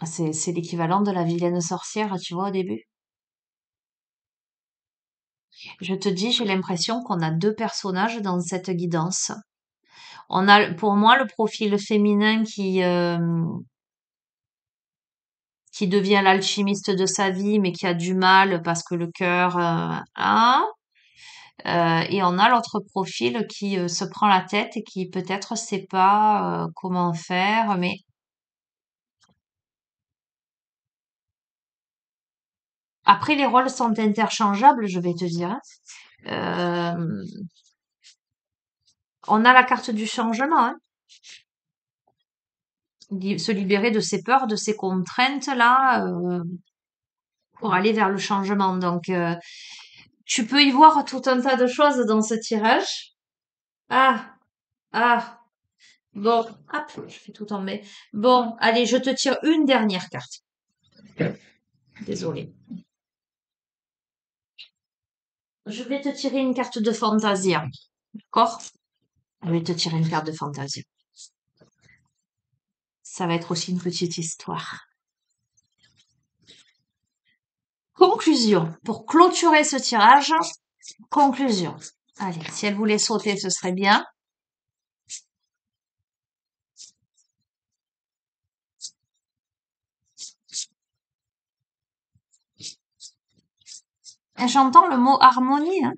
c'est l'équivalent de la vilaine sorcière, tu vois, au début. Je te dis, j'ai l'impression qu'on a deux personnages dans cette guidance. On a, pour moi, le profil féminin qui devient l'alchimiste de sa vie, mais qui a du mal parce que le cœur, hein. Et on a l'autre profil qui se prend la tête et qui peut-être sait pas comment faire, mais après les rôles sont interchangeables, je vais te dire. Hein. Euh, on a la carte du changement, hein. Se libérer de ses peurs, de ses contraintes là, pour aller vers le changement. Donc, tu peux y voir tout un tas de choses dans ce tirage. Ah, ah, bon, hop, je fais tout tomber. Bon, allez, je te tire une dernière carte. Désolée. Je vais te tirer une carte de Fantasia. D'accord? Je vais te tirer une carte de Fantasia. Ça va être aussi une petite histoire. Conclusion. Pour clôturer ce tirage, conclusion. Allez, si elle voulait sauter, ce serait bien. Et j'entends le mot harmonie, hein.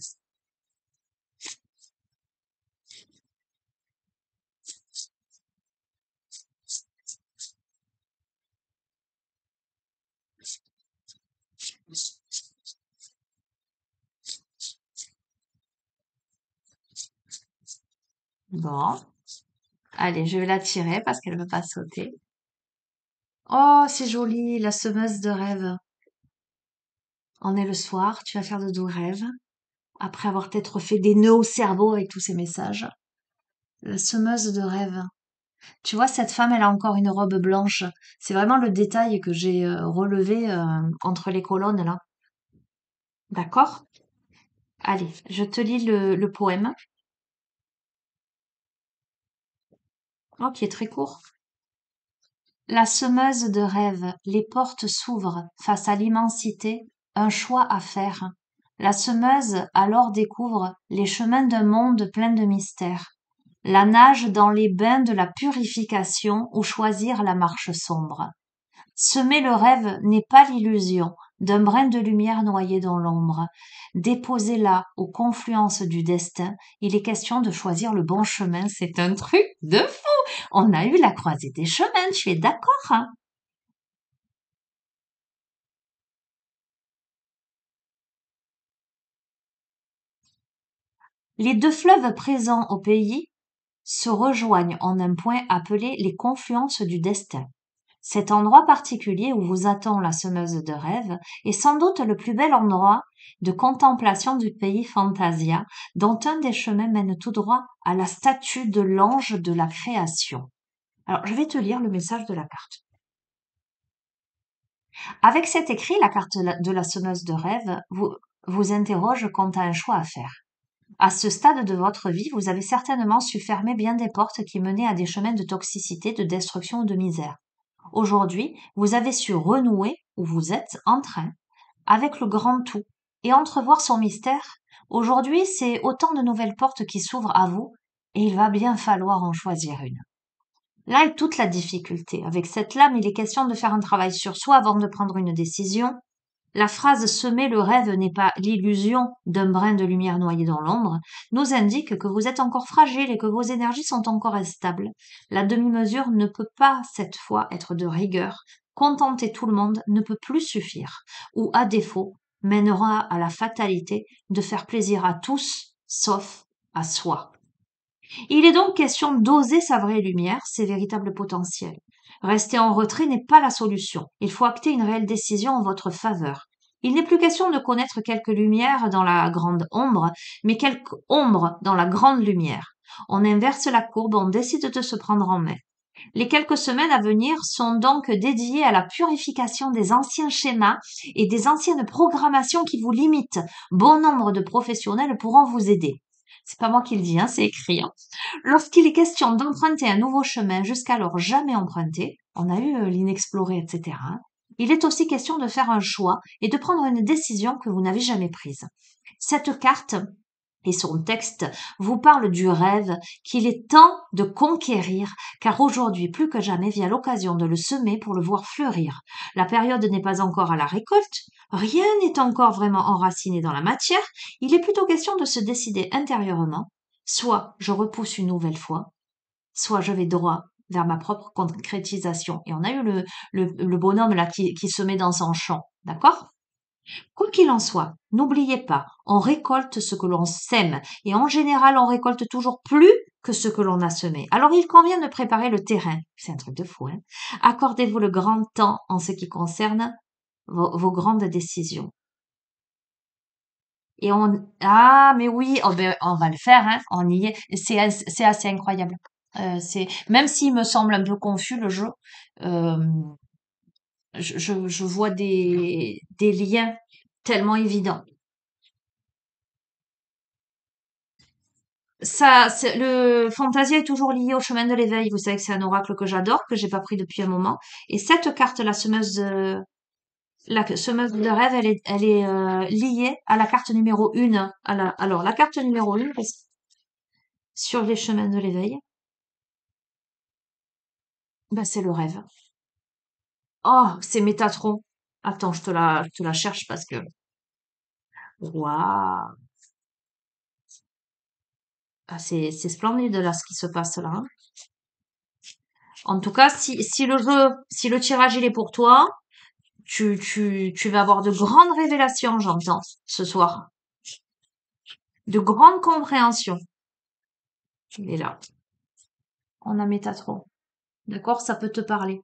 Bon. Allez, je vais la tirer parce qu'elle ne veut pas sauter. Oh, c'est joli, la semeuse de rêve. On est le soir, tu vas faire de doux rêves. Après avoir peut-être fait des nœuds au cerveau avec tous ces messages. La semeuse de rêve. Tu vois, cette femme, elle a encore une robe blanche. C'est vraiment le détail que j'ai relevé entre les colonnes là. D'accord? Allez, je te lis le poème. Oh, qui est très court. La semeuse de rêves, les portes s'ouvrent face à l'immensité, un choix à faire. La semeuse alors découvre les chemins d'un monde plein de mystères. La nage dans les bains de la purification ou choisir la marche sombre. Semer le rêve n'est pas l'illusion d'un brin de lumière noyé dans l'ombre. Déposé là, aux confluences du destin, il est question de choisir le bon chemin. C'est un truc de fou. On a eu la croisée des chemins, tu es d'accord, hein? Les deux fleuves présents au pays se rejoignent en un point appelé les confluences du destin. Cet endroit particulier où vous attend la semeuse de rêves est sans doute le plus bel endroit de contemplation du pays Fantasia, dont un des chemins mène tout droit à la statue de l'ange de la création. Alors, je vais te lire le message de la carte. Avec cet écrit, la carte de la semeuse de rêves vous interroge quant à un choix à faire. À ce stade de votre vie, vous avez certainement su fermer bien des portes qui menaient à des chemins de toxicité, de destruction ou de misère. Aujourd'hui, vous avez su renouer, ou vous êtes en train, avec le grand tout, et entrevoir son mystère. Aujourd'hui, c'est autant de nouvelles portes qui s'ouvrent à vous, et il va bien falloir en choisir une. Là est toute la difficulté. Avec cette lame, il est question de faire un travail sur soi avant de prendre une décision. La phrase semer le rêve n'est pas l'illusion d'un brin de lumière noyé dans l'ombre, nous indique que vous êtes encore fragile et que vos énergies sont encore instables. La demi-mesure ne peut pas, cette fois, être de rigueur. Contenter tout le monde ne peut plus suffire, ou à défaut, mènera à la fatalité de faire plaisir à tous, sauf à soi. Il est donc question d'oser sa vraie lumière, ses véritables potentiels. Rester en retrait n'est pas la solution. Il faut acter une réelle décision en votre faveur. Il n'est plus question de connaître quelques lumières dans la grande ombre, mais quelques ombres dans la grande lumière. On inverse la courbe, on décide de se prendre en main. Les quelques semaines à venir sont donc dédiées à la purification des anciens schémas et des anciennes programmations qui vous limitent. Bon nombre de professionnels pourront vous aider. C'est pas moi qui le dis, hein, c'est écrit. Hein. Lorsqu'il est question d'emprunter un nouveau chemin jusqu'alors jamais emprunté, on a eu l'inexploré, etc. Hein, il est aussi question de faire un choix et de prendre une décision que vous n'avez jamais prise. Cette carte et son texte vous parle du rêve qu'il est temps de conquérir, car aujourd'hui plus que jamais vient l'occasion de le semer pour le voir fleurir. La période n'est pas encore à la récolte, rien n'est encore vraiment enraciné dans la matière, il est plutôt question de se décider intérieurement, soit je repousse une nouvelle fois, soit je vais droit vers ma propre concrétisation. Et on a eu le bonhomme là qui se met dans son champ, d'accord? Quoi qu'il en soit, n'oubliez pas, on récolte ce que l'on sème, et en général, on récolte toujours plus que ce que l'on a semé. Alors il convient de préparer le terrain. C'est un truc de fou, hein. Accordez-vous le grand temps en ce qui concerne vos grandes décisions. Et mais oui, oh ben, on va le faire, hein. On y est. C'est assez incroyable. Même s'il me semble un peu confus le jeu, euh, je vois des liens tellement évidents. Le Fantasia est toujours lié au chemin de l'éveil. Vous savez que c'est un oracle que j'adore, que j'ai pas pris depuis un moment. Et cette carte, la semeuse de rêve, elle est liée à la carte numéro 1. Alors, la carte numéro 1, sur les chemins de l'éveil, ben, c'est le rêve. Oh, c'est Métatron. Attends, je te la cherche parce que, waouh, ah, c'est splendide là ce qui se passe là. Hein. En tout cas, si le tirage il est pour toi, tu vas avoir de grandes révélations, j'entends, ce soir. De grandes compréhensions. Il est là. On a Métatron. D'accord? Ça peut te parler.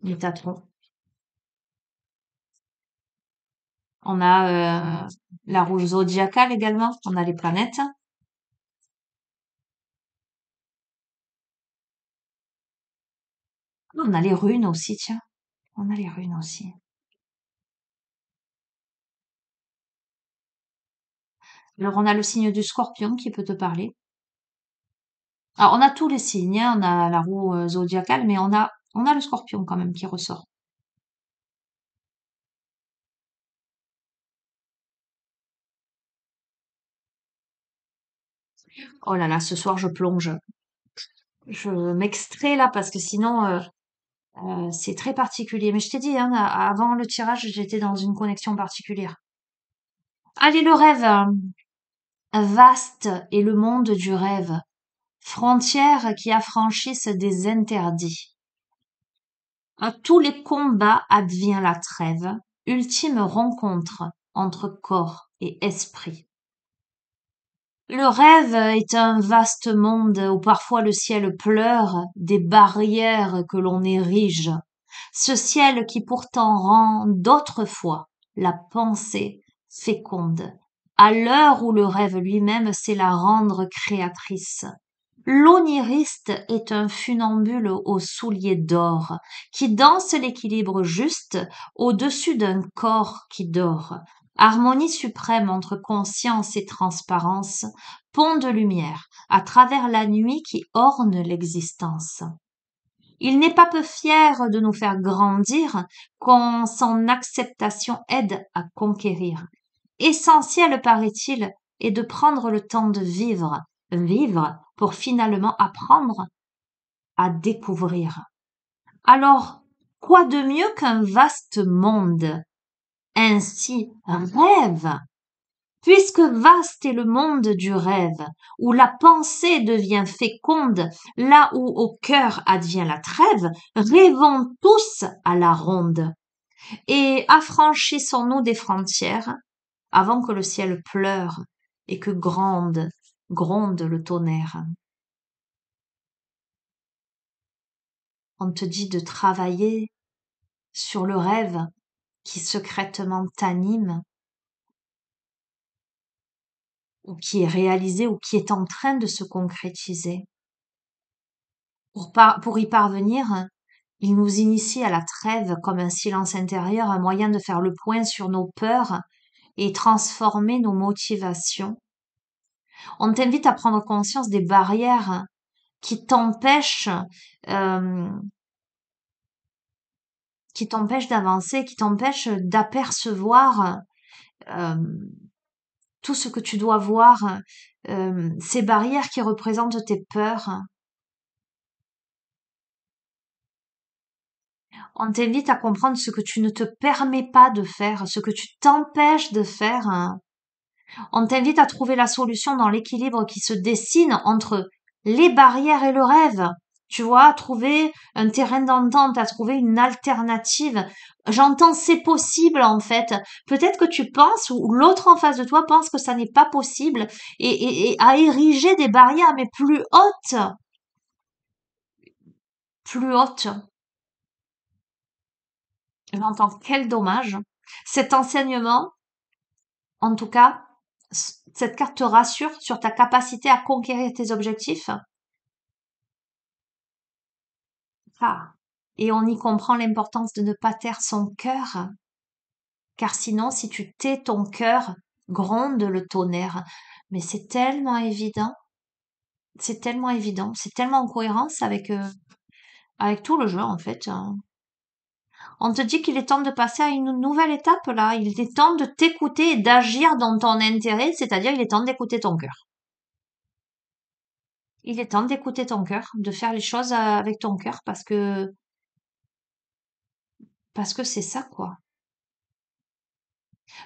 Métatron. On a la rouge zodiacale également. On a les planètes. On a les runes aussi, tiens. On a les runes aussi. Alors, on a le signe du scorpion qui peut te parler. Alors, on a tous les signes, hein. On a la roue zodiacale, mais on a le scorpion quand même qui ressort. Oh là là, ce soir, je plonge. Je m'extrais là parce que sinon, c'est très particulier. Mais je t'ai dit, hein, avant le tirage, j'étais dans une connexion particulière. Allez, le rêve. Vaste est le monde du rêve. Frontières qui affranchissent des interdits. À tous les combats advient la trêve. Ultime rencontre entre corps et esprit. Le rêve est un vaste monde où parfois le ciel pleure des barrières que l'on érige. Ce ciel qui pourtant rend d'autrefois la pensée féconde, à l'heure où le rêve lui-même sait la rendre créatrice. L'oniriste est un funambule aux souliers d'or, qui danse l'équilibre juste au-dessus d'un corps qui dort. Harmonie suprême entre conscience et transparence, pont de lumière à travers la nuit qui orne l'existence. Il n'est pas peu fier de nous faire grandir, quand son acceptation aide à conquérir. Essentiel, paraît-il, est de prendre le temps de vivre, vivre pour finalement apprendre à découvrir. Alors, quoi de mieux qu'un vaste monde? Ainsi, rêve, puisque vaste est le monde du rêve, où la pensée devient féconde, là où au cœur advient la trêve, rêvons tous à la ronde. Et affranchissons-nous des frontières, avant que le ciel pleure et que gronde le tonnerre. On te dit de travailler sur le rêve qui secrètement t'anime, ou qui est réalisé, ou qui est en train de se concrétiser. Pour y parvenir, il nous initie à la trêve comme un silence intérieur, un moyen de faire le point sur nos peurs et transformer nos motivations. On t'invite à prendre conscience des barrières qui t'empêchent euh, d'avancer, qui t'empêchent d'apercevoir euh, tout ce que tu dois voir, ces barrières qui représentent tes peurs. On t'invite à comprendre ce que tu ne te permets pas de faire, ce que tu t'empêches de faire. On t'invite à trouver la solution dans l'équilibre qui se dessine entre les barrières et le rêve. Tu vois, à trouver un terrain d'entente, à trouver une alternative. J'entends c'est possible en fait. Peut-être que tu penses ou l'autre en face de toi pense que ça n'est pas possible et à ériger des barrières mais plus hautes. J'entends quel dommage. Cet enseignement, en tout cas, cette carte te rassure sur ta capacité à conquérir tes objectifs. Ah. Et on y comprend l'importance de ne pas taire son cœur, car sinon, si tu tais ton cœur, gronde le tonnerre. Mais c'est tellement évident, c'est tellement en cohérence avec tout le jeu en fait, hein. On te dit qu'il est temps de passer à une nouvelle étape là. Il est temps de t'écouter et d'agir dans ton intérêt, c'est-à-dire il est temps d'écouter ton cœur. Il est temps d'écouter ton cœur, de faire les choses avec ton cœur parce que c'est ça quoi.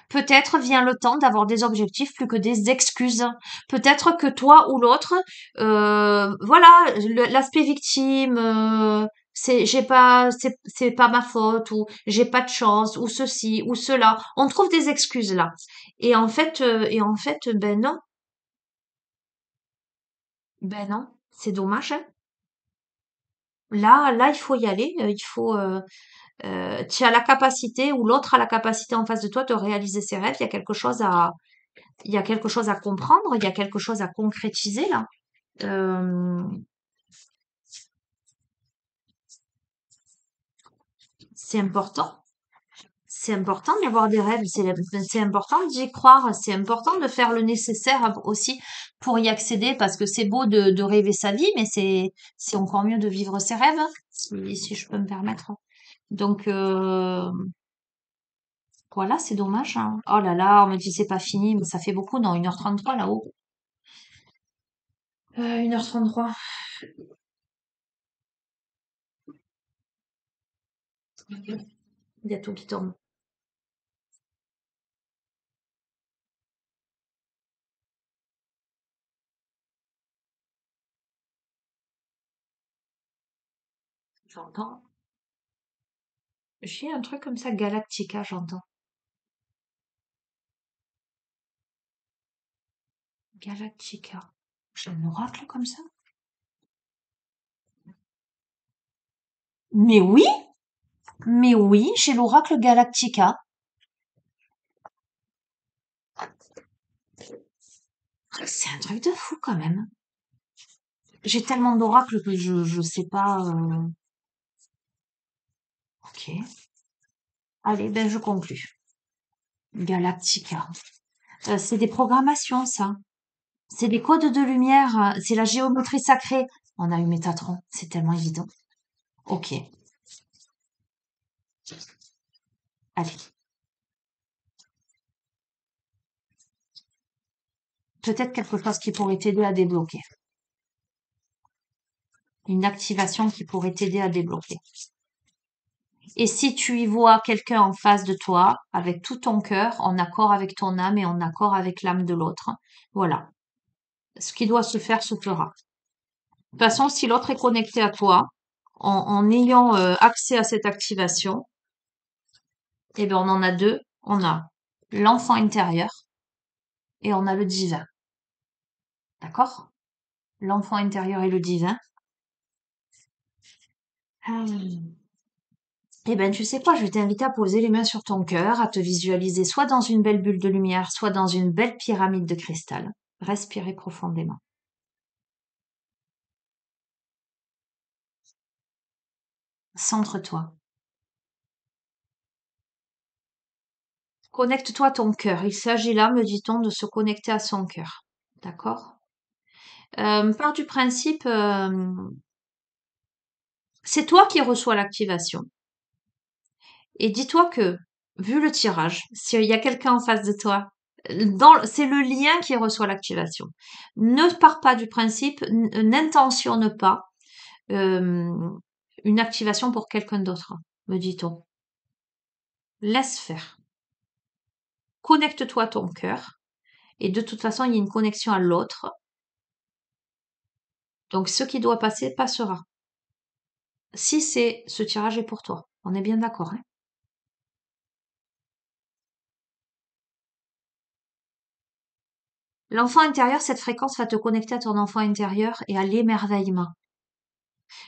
Peut-être vient le temps d'avoir des objectifs plus que des excuses. Peut-être que toi ou l'autre, voilà, l'aspect victime, c'est pas ma faute ou j'ai pas de chance ou ceci ou cela. On trouve des excuses là. Et en fait, ben non, c'est dommage, hein. Là, il faut y aller. Tu as la capacité ou l'autre a la capacité en face de toi de réaliser ses rêves. Il y a quelque chose à comprendre, il y a quelque chose à concrétiser là. Euh, c'est important. C'est important d'avoir des rêves, c'est important d'y croire, c'est important de faire le nécessaire aussi pour y accéder parce que c'est beau de rêver sa vie, mais c'est encore mieux de vivre ses rêves, hein, si je peux me permettre. Donc voilà, c'est dommage, hein. Oh là là, on me dit c'est pas fini, mais ça fait beaucoup, non, 1h33 là-haut. 1h33. Il y a tout qui tombe. J'entends. J'ai un truc comme ça, Galactica, j'entends. Galactica. J'ai un oracle comme ça? Mais oui, mais oui, j'ai l'oracle Galactica. C'est un truc de fou quand même. J'ai tellement d'oracles que je sais pas. Ok. Allez, ben je conclus. Galactica. C'est des programmations, ça. C'est des codes de lumière. C'est la géométrie sacrée. On a eu Métatron. C'est tellement évident. Ok. Allez. Peut-être quelque chose qui pourrait t'aider à débloquer. une activation qui pourrait t'aider à débloquer. Et si tu y vois quelqu'un en face de toi, avec tout ton cœur, en accord avec ton âme et en accord avec l'âme de l'autre, voilà. Ce qui doit se faire se fera. De toute façon, si l'autre est connecté à toi, en ayant accès à cette activation, eh bien, on en a deux. On a l'enfant intérieur et on a le divin. D'accord? L'enfant intérieur et le divin. Eh ben, tu sais quoi, je vais t'inviter à poser les mains sur ton cœur, à te visualiser soit dans une belle bulle de lumière, soit dans une belle pyramide de cristal. Respirez profondément. Centre-toi. Connecte-toi à ton cœur. Il s'agit là, me dit-on, de se connecter à son cœur. D'accord? Pars du principe, c'est toi qui reçois l'activation. Et dis-toi que, vu le tirage, s'il y a quelqu'un en face de toi, c'est le lien qui reçoit l'activation. Ne pars pas du principe, n'intentionne pas euh, une activation pour quelqu'un d'autre, me dit-on. Laisse faire. Connecte-toi à ton cœur. Et de toute façon, il y a une connexion à l'autre. Donc, ce qui doit passer, passera. Si ce tirage est pour toi. On est bien d'accord, hein? L'enfant intérieur, cette fréquence va te connecter à ton enfant intérieur et à l'émerveillement.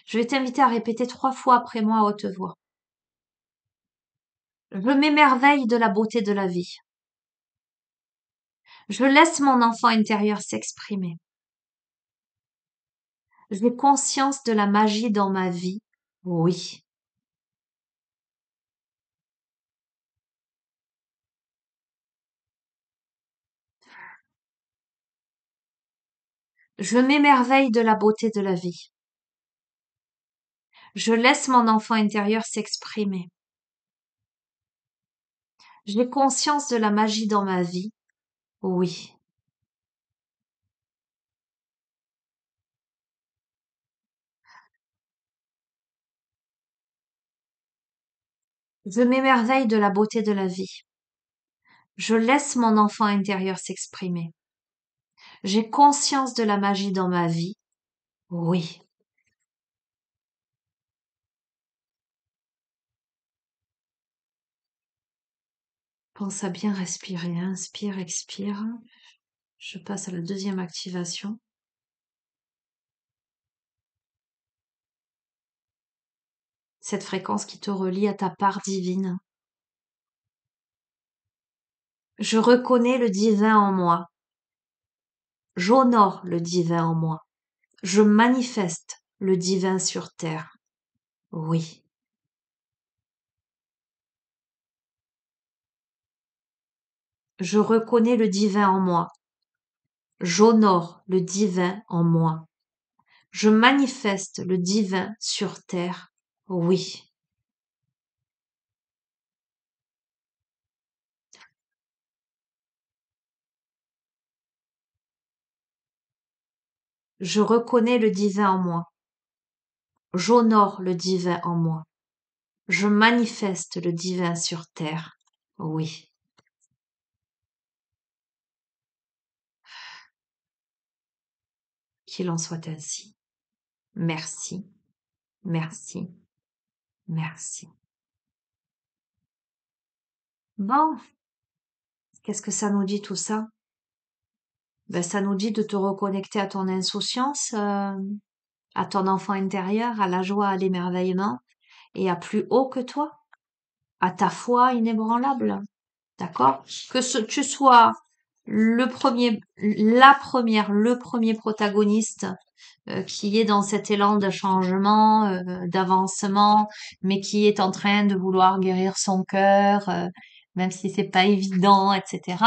Je vais t'inviter à répéter 3 fois après moi à haute voix. Je m'émerveille de la beauté de la vie. Je laisse mon enfant intérieur s'exprimer. J'ai conscience de la magie dans ma vie. Oui. Je m'émerveille de la beauté de la vie. Je laisse mon enfant intérieur s'exprimer. J'ai conscience de la magie dans ma vie. Oui. Je m'émerveille de la beauté de la vie. Je laisse mon enfant intérieur s'exprimer. J'ai conscience de la magie dans ma vie. Oui. Pense à bien respirer. Inspire, expire. Je passe à la deuxième activation. Cette fréquence qui te relie à ta part divine. Je reconnais le divin en moi. J'honore le divin en moi. Je manifeste le divin sur terre. Oui. Je reconnais le divin en moi. J'honore le divin en moi. Je manifeste le divin sur terre. Oui. Je reconnais le divin en moi. J'honore le divin en moi. Je manifeste le divin sur terre. Oui. Qu'il en soit ainsi. Merci, merci, merci. Bon, qu'est-ce que ça nous dit tout ça? Ben, ça nous dit de te reconnecter à ton insouciance, à ton enfant intérieur, à la joie, à l'émerveillement et à plus haut que toi, à ta foi inébranlable. D'accord? Tu sois le premier, la première, le premier protagoniste qui est dans cet élan de changement, d'avancement, mais qui est en train de vouloir guérir son cœur, même si c'est pas évident, etc.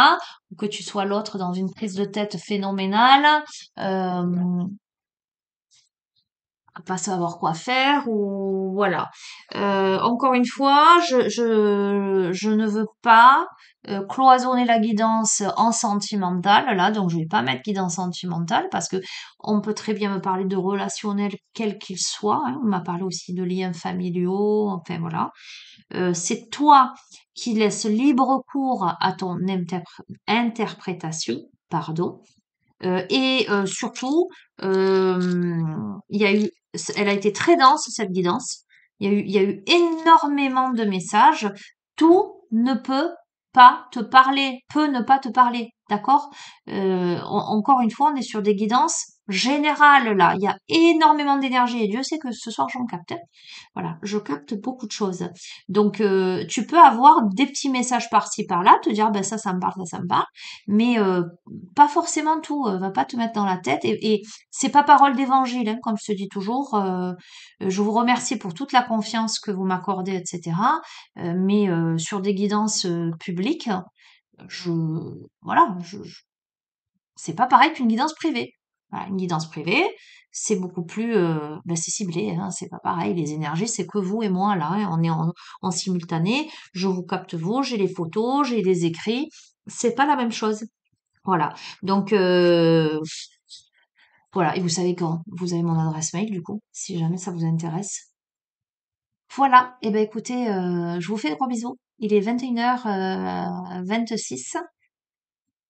Ou que tu sois l'autre dans une prise de tête phénoménale, euh, pas savoir quoi faire ou voilà. Encore une fois, je ne veux pas cloisonner la guidance en sentimental là, donc je vais pas mettre guidance sentimentale parce que on peut très bien me parler de relationnel quel qu'il soit, hein. On m'a parlé aussi de liens familiaux, enfin voilà. C'est toi qui laisses libre cours à ton interprétation, pardon. Et surtout, il y a eu, elle a été très dense cette guidance. Il y a eu énormément de messages. Tout ne peut pas te parler, peut ne pas te parler, d'accord? Encore une fois, on est sur des guidances générales là. Il y a énormément d'énergie et Dieu sait que ce soir j'en capte, hein. Voilà, je capte beaucoup de choses. Donc, tu peux avoir des petits messages par-ci par-là, te dire ben ça me parle, ça me parle, mais pas forcément tout, va pas te mettre dans la tête et c'est pas parole d'évangile, hein, comme je te dis toujours. Je vous remercie pour toute la confiance que vous m'accordez, etc. Mais sur des guidances publiques, je voilà, c'est pas pareil qu'une guidance privée. Voilà, une guidance privée, c'est beaucoup plus, bah, c'est ciblé, hein, c'est pas pareil. Les énergies, c'est que vous et moi là, hein, on est en simultané. Je vous capte vous, j'ai les photos, j'ai les écrits. C'est pas la même chose. Voilà. Donc, voilà. Et vous savez quand vous avez mon adresse mail, du coup, si jamais ça vous intéresse. Voilà. Et ben écoutez, je vous fais de gros bisous. Il est 21h 26.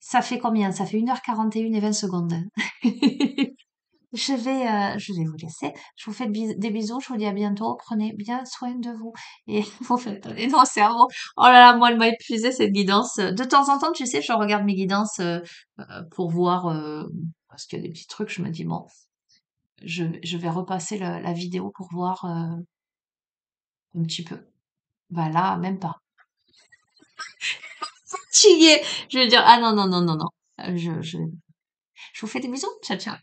Ça fait combien? Ça fait 1h41 et 20 secondes. Je vais vous laisser. Je vous fais des bisous. Je vous dis à bientôt. Prenez bien soin de vous. Et vous faites donner mon cerveau. Oh là là, moi, elle m'a épuisé cette guidance. De temps en temps, tu sais, je regarde mes guidances pour voir, parce qu'il y a des petits trucs. Je me dis, bon, je vais repasser la vidéo pour voir un petit peu. Bah là, même pas. Fatiguée. Je vais dire, ah non, non, non, non, non. Je vous fais des bisous. Ciao, ciao.